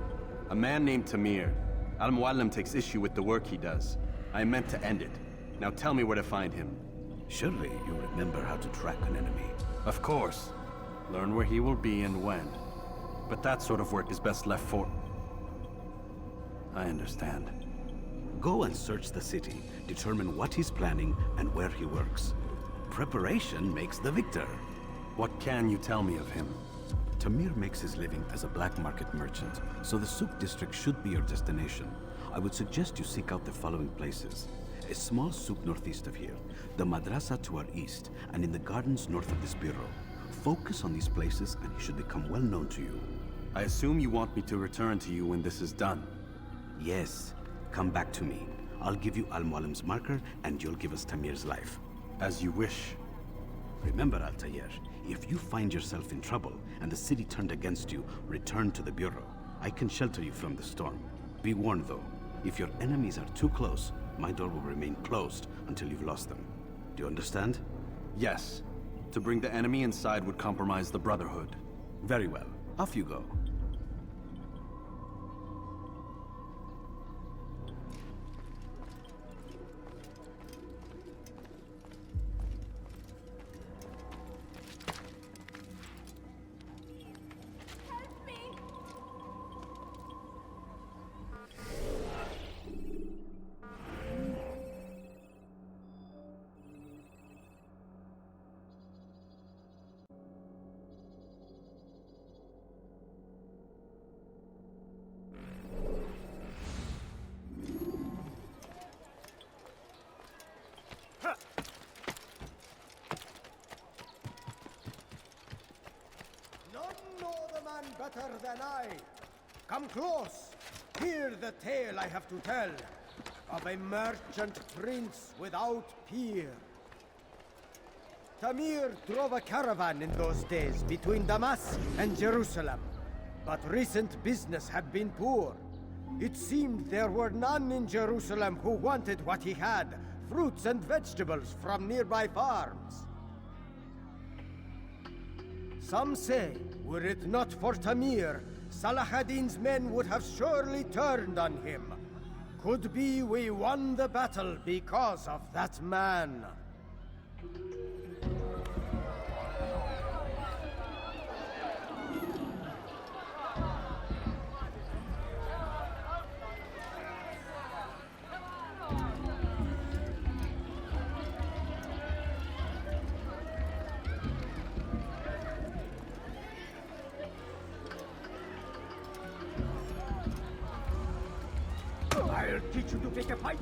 A man named Tamir. Al-Muallim takes issue with the work he does. I meant to end it. Now tell me where to find him. Surely you remember how to track an enemy. Of course. Learn where he will be and when. But that sort of work is best left for... I understand. Go and search the city, determine what he's planning and where he works. Preparation makes the victor. What can you tell me of him? Tamir makes his living as a black market merchant, so the souk district should be your destination. I would suggest you seek out the following places. A small souk northeast of here, the madrasa to our east, and in the gardens north of this bureau. Focus on these places and he should become well known to you. I assume you want me to return to you when this is done. Yes. Come back to me. I'll give you Al-Muallim's marker and you'll give us Tamir's life. As you wish. Remember, Altaïr, if you find yourself in trouble and the city turned against you, return to the Bureau. I can shelter you from the storm. Be warned, though. If your enemies are too close, my door will remain closed until you've lost them. Do you understand? Yes. To bring the enemy inside would compromise the Brotherhood. Very well. Off you go. know the man better than I. Come close. Hear the tale I have to tell of a merchant prince without peer. Tamir drove a caravan in those days between Damascus and Jerusalem, but recent business had been poor. It seemed there were none in Jerusalem who wanted what he had, fruits and vegetables from nearby farms. Some say, were it not for Tamir, Salah ad-Din's men would have surely turned on him. Could be we won the battle because of that man. I'll teach you to take a fight.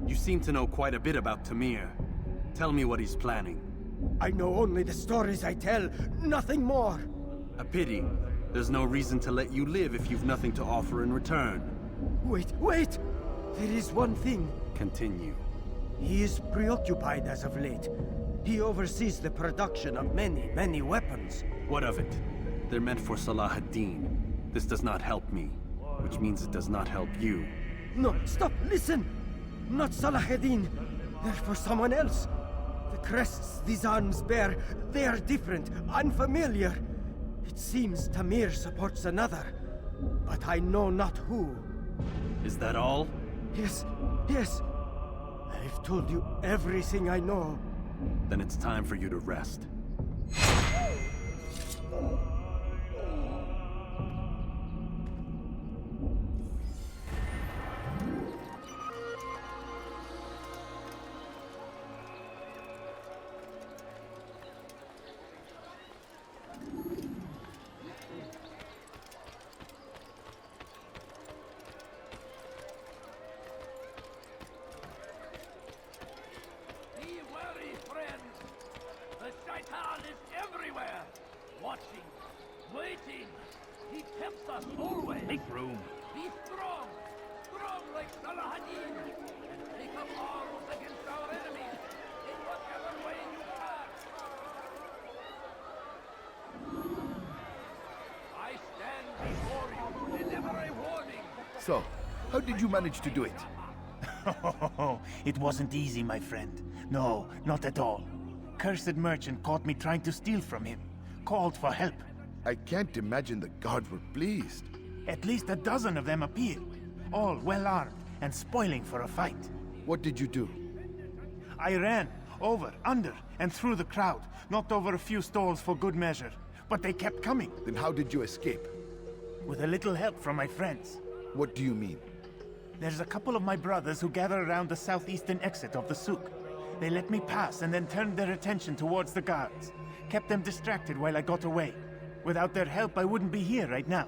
You seem to know quite a bit about Tamir. Tell me what he's planning. I know only the stories I tell, nothing more. A pity. There's no reason to let you live if you've nothing to offer in return. Wait! There is one thing. Continue. He is preoccupied as of late. He oversees the production of many weapons. What of it? They're meant for Salah ad-Din. This does not help me, which means it does not help you. No, stop, listen! Not Salah ad-Din. They're for someone else. The crests these arms bear, they are different, unfamiliar. It seems Tamir supports another, but I know not who. Is that all? Yes. I've told you everything I know. Then it's time for you to rest. So, how did you manage to do it? It wasn't easy, my friend. No, not at all. Cursed merchant caught me trying to steal from him. Called for help. I can't imagine the guards were pleased. At least a dozen of them appeared. All well armed and spoiling for a fight. What did you do? I ran over, under, and through the crowd. Knocked over a few stalls for good measure. But they kept coming. Then how did you escape? With a little help from my friends. What do you mean? There's a couple of my brothers who gather around the southeastern exit of the souk. They let me pass and then turned their attention towards the guards. Kept them distracted while I got away. Without their help, I wouldn't be here right now.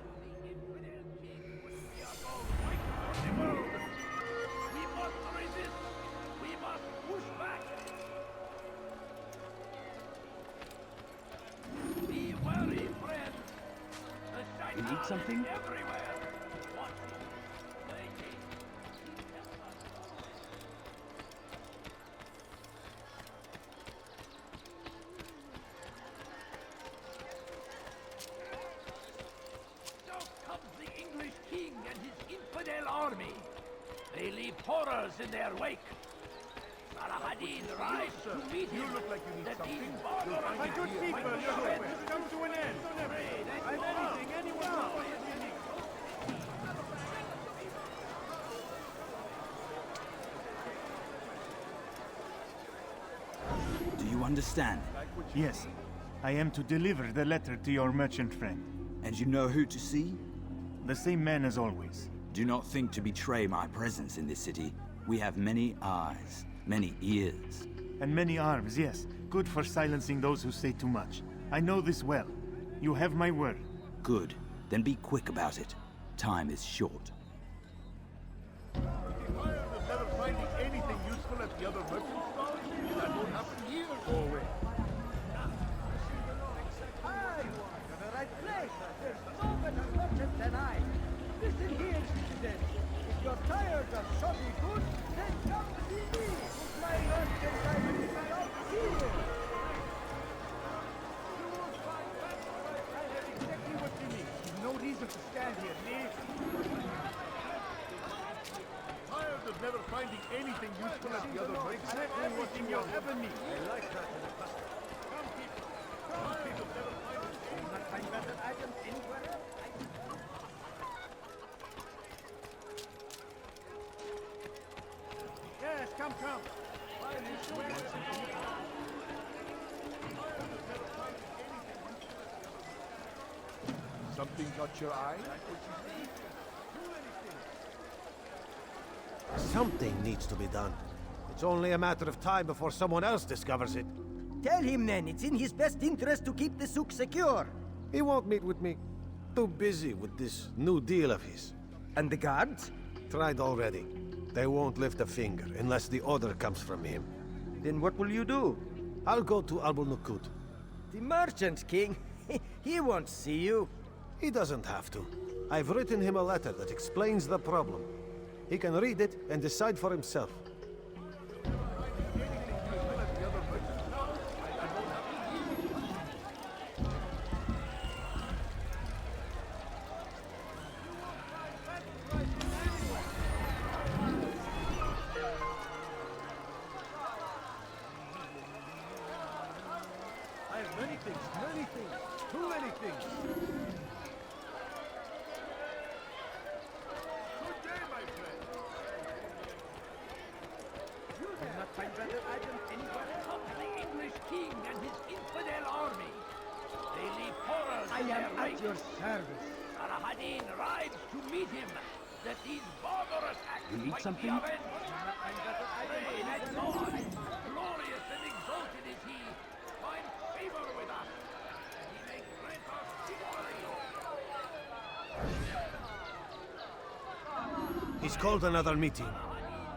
You need something? They leave horrors in their wake. Salah ad-Din rise to meet him. You look like you need something. My good people, your quest has come to an end. I've anything anyone wants. Do you understand? Yes. I am to deliver the letter to your merchant friend. And you know who to see? The same man as always. Do not think to betray my presence in this city. We have many eyes, many ears. And many arms, yes. Good for silencing those who say too much. I know this well. You have my word. Good. Then be quick about it. Time is short. the other merchants stall? That won't happen here. Go away. Hi! You're the right place. There's no better merchant than I. Listen here, citizen. If you're tired of shoddy goods, then come see me. My merchandise is out here. You won't find that. I have exactly what you need. There's no reason to stand here. Leave. Tired of never finding anything useful at the other merchants. Exactly what you'll ever need. I like that in a customer. Some people never find Do you not find better items anywhere else? Yes, come. Find this way. Something caught your eye? Something needs to be done. It's only a matter of time before someone else discovers it. Tell him then, it's in his best interest to keep the souk secure. He won't meet with me. Too busy with this new deal of his. And the guards? Tried already. They won't lift a finger unless the order comes from him. Then what will you do? I'll go to Al-Nukut. The merchant king? He won't see you. He doesn't have to. I've written him a letter that explains the problem. He can read it and decide for himself. I have many things. Too many things. Good day, my friend. You do not find better items anywhere else. Come to the English king and his infidel army. They leave horrors I in am their at wake. your service. Saladin rides to meet him, that these barbarous acts You need might something? be avenged. Pray that God, glorious and exalted is he, find favor with us, and he may grant us victory. He's called another meeting.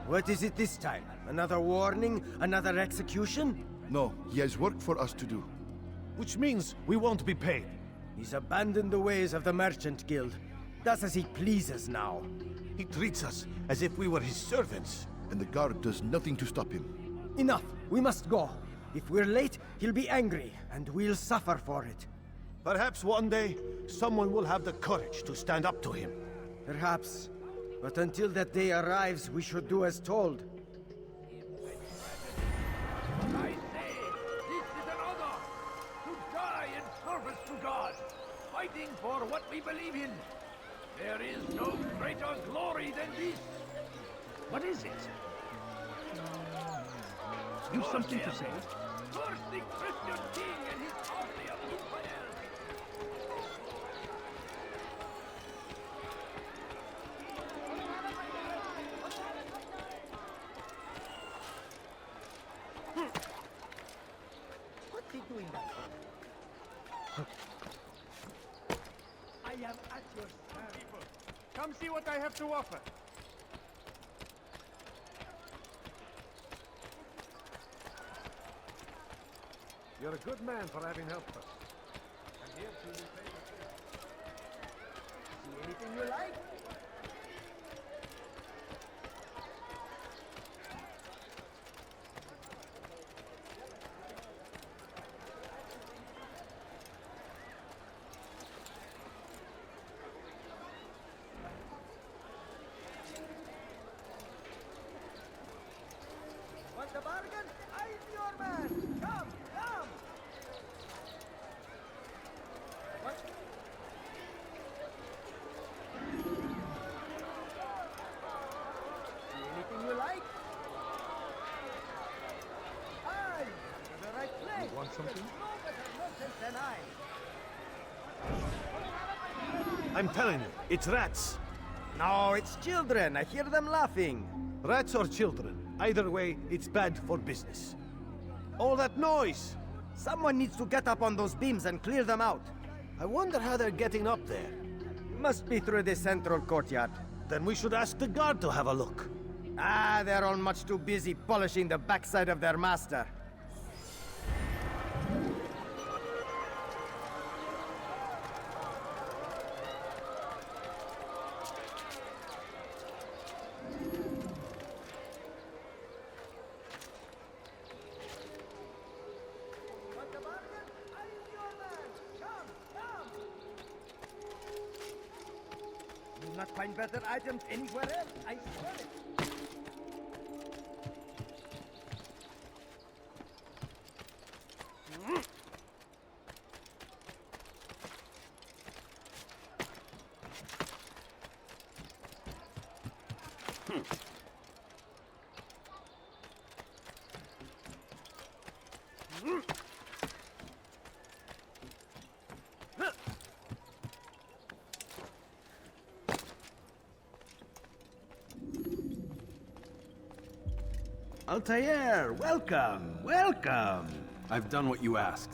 What is it this time? Another warning? Another execution? No, he has work for us to do. Which means we won't be paid. He's abandoned the ways of the Merchant Guild. Does as he pleases now. He treats us as if we were his servants. And the guard does nothing to stop him. Enough! We must go. If we're late, he'll be angry, and we'll suffer for it. Perhaps one day, someone will have the courage to stand up to him. Perhaps. But until that day arrives, we should do as told. But I say, this is an honor, to die in service to God, fighting for what we believe in. There is no greater glory than this. What is it? You've something to say? Curse the Christian king and his army of infidels. What's he doing that for? I am at your service. Come see what I have to offer. You're a good man for having helped us. I'm here to repay you. See anything you like? Want a bargain? I'm your man. Come. What? See anything you like? Aye, you're the right place. You want something? There's no better merchant than I. I'm telling you, it's rats. No, it's children. I hear them laughing. Rats or children. Either way, it's bad for business. All that noise! Someone needs to get up on those beams and clear them out. I wonder how they're getting up there. Must be through the central courtyard. Then we should ask the guard to have a look. Ah, they're all much too busy polishing the backside of their master. You'll not find better items anywhere else, I swear it. Altaïr, welcome, welcome. I've done what you asked.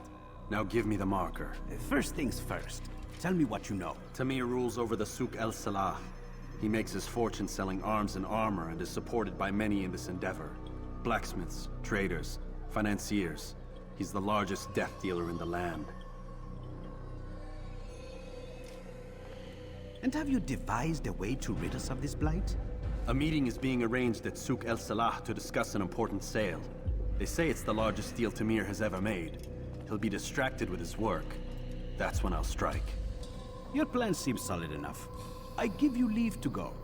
Now give me the marker. First things first. Tell me what you know. Tamir rules over the Souk El Salah. He makes his fortune selling arms and armor and is supported by many in this endeavor. Blacksmiths, traders, financiers. He's the largest death dealer in the land. And have you devised a way to rid us of this blight? A meeting is being arranged at Souk El Salah to discuss an important sale. They say it's the largest deal Tamir has ever made. He'll be distracted with his work. That's when I'll strike. Your plan seems solid enough. I give you leave to go.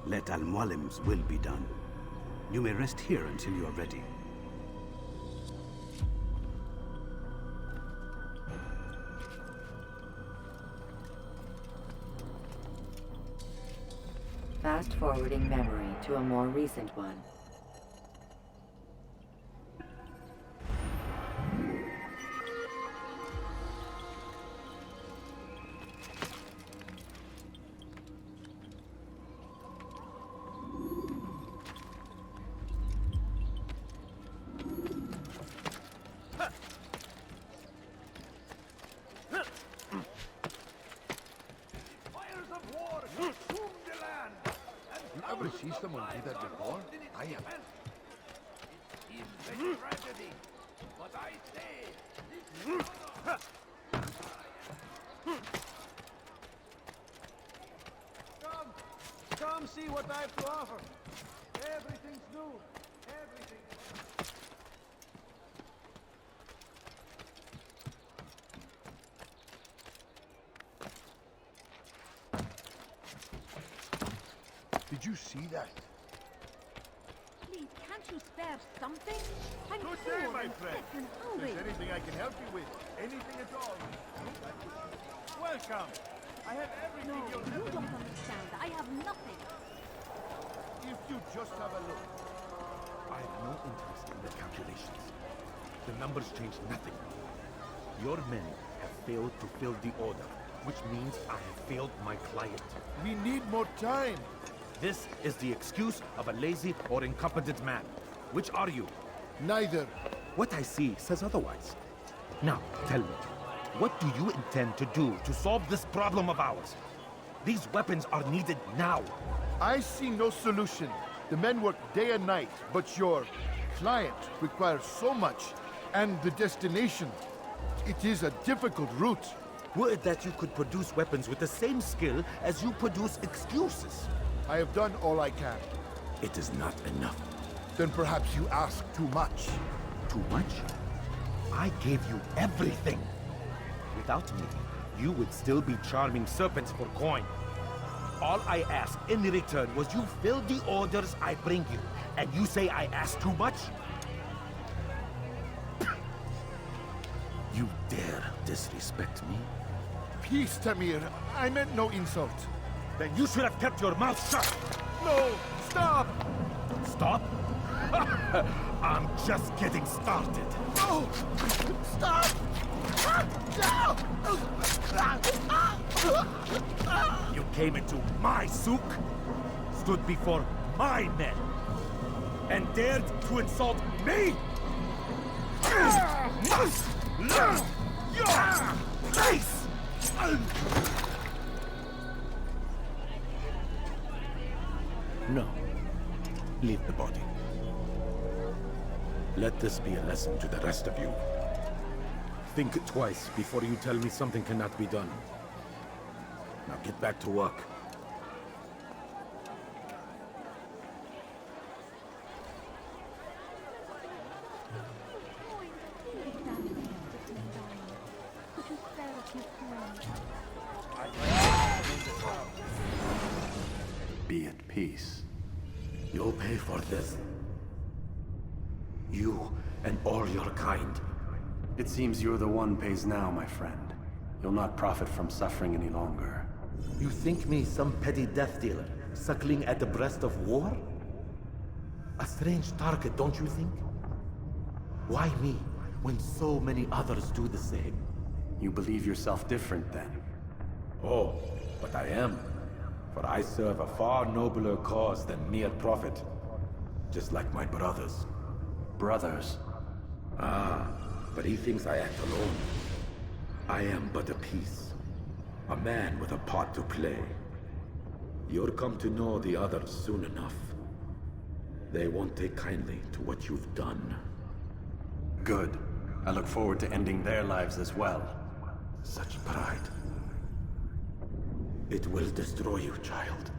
Let Al-Mualim's will be done. You may rest here until you are ready. Fast-forwarding memory to a more recent one. Ever see someone do that before? I have. It is a tragedy, but I say Come see what I have to offer. Everything's new. Everything. Did you see that? Please, can't you spare something? I'm Good poor day, my and friend. sick and If hungry. there's anything I can help you with, anything at all. Welcome. I have everything No, you'll you ever don't need. understand. I have nothing. If you just have a look. I have no interest in the calculations. The numbers change nothing. Your men have failed to fill the order, which means I have failed my client. We need more time. This is the excuse of a lazy or incompetent man. Which are you? Neither. What I see says otherwise. Now, tell me, what do you intend to do to solve this problem of ours? These weapons are needed now. I see no solution. The men work day and night, but your client requires so much, and the destination. It is a difficult route. Would that you could produce weapons with the same skill as you produce excuses. I have done all I can. It is not enough. Then perhaps you ask too much. Too much? I gave you everything. Without me, you would still be charming serpents for coin. All I ask in return was you fill the orders I bring you, and you say I ask too much? You dare disrespect me? Peace, Tamir. I meant no insult. Then you should have kept your mouth shut! No! Stop! Stop? I'm just getting started. No! Stop! You came into my souk, stood before my men, and dared to insult me? Must learn your place! No. Leave the body. Let this be a lesson to the rest of you. Think twice before you tell me something cannot be done. Now get back to work. Be at peace. You'll pay for this. You and all your kind. It seems you're the one pays now, my friend. You'll not profit from suffering any longer. You think me some petty death dealer, suckling at the breast of war? A strange target, don't you think? Why me, when so many others do the same? You believe yourself different, then? Oh, but I am. For I serve a far nobler cause than mere profit. Just like my brothers. Brothers? Ah, but he thinks I act alone. I am but a piece. A man with a part to play. You'll come to know the others soon enough. They won't take kindly to what you've done. Good. I look forward to ending their lives as well. Such pride. It will destroy you, child.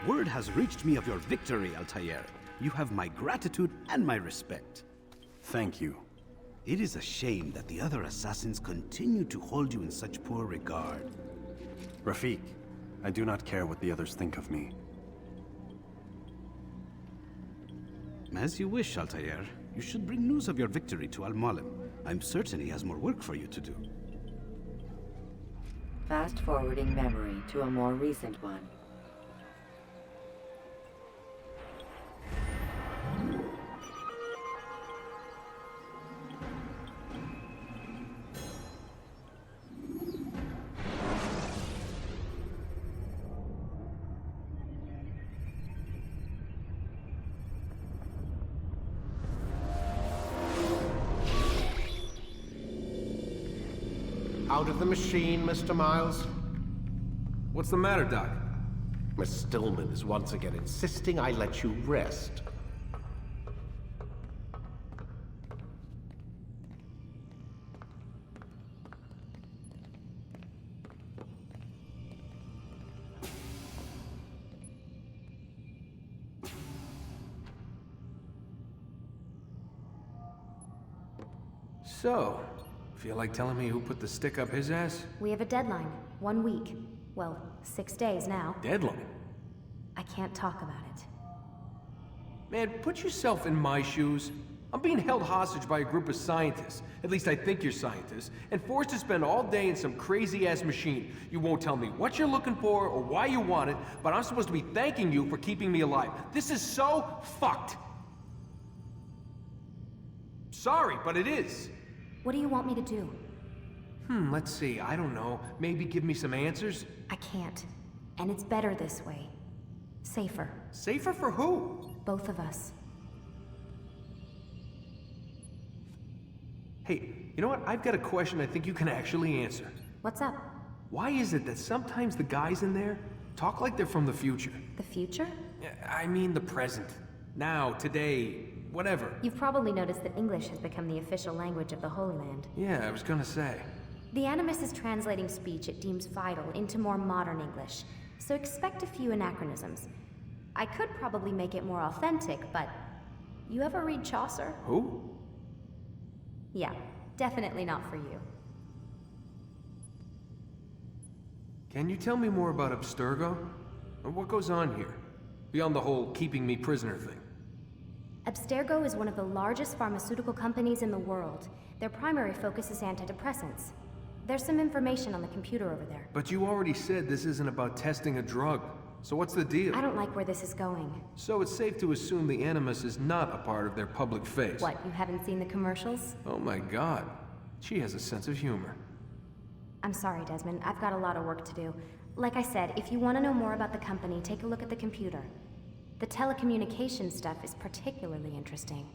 Word has reached me of your victory, Altaïr. You have my gratitude and my respect. Thank you. It is a shame that the other assassins continue to hold you in such poor regard. Rafik, I do not care what the others think of me. As you wish, Altaïr. You should bring news of your victory to Al-Malim. I'm certain he has more work for you to do. Fast-forwarding memory to a more recent one. Out of the machine, Mr. Miles. What's the matter, Doc? Miss Stillman is once again insisting I let you rest. So, feel like telling me who put the stick up his ass? We have a deadline. 1 week. Well, 6 days now. Deadline? I can't talk about it. Man, put yourself in my shoes. I'm being held hostage by a group of scientists. At least I think you're scientists. And forced to spend all day in some crazy-ass machine. You won't tell me what you're looking for or why you want it, but I'm supposed to be thanking you for keeping me alive. This is so fucked. Sorry, but it is. What do you want me to do? Let's see. I don't know. Maybe give me some answers? I can't. And it's better this way. Safer. Safer for who? Both of us. Hey, you know what? I've got a question I think you can actually answer. What's up? Why is it that sometimes the guys in there talk like they're from the future? The future? I mean the present. Now, today, whatever. You've probably noticed that English has become the official language of the Holy Land. Yeah, I was gonna say. The Animus is translating speech it deems vital into more modern English, so expect a few anachronisms. I could probably make it more authentic, but... You ever read Chaucer? Who? Yeah, definitely not for you. Can you tell me more about Abstergo? What goes on here? Beyond the whole keeping me prisoner thing. Abstergo is one of the largest pharmaceutical companies in the world. Their primary focus is antidepressants. There's some information on the computer over there. But you already said this isn't about testing a drug. So what's the deal? I don't like where this is going. So it's safe to assume the Animus is not a part of their public face. What, you haven't seen the commercials? Oh my god. She has a sense of humor. I'm sorry, Desmond. I've got a lot of work to do. Like I said, if you want to know more about the company, take a look at the computer. The telecommunications stuff is particularly interesting.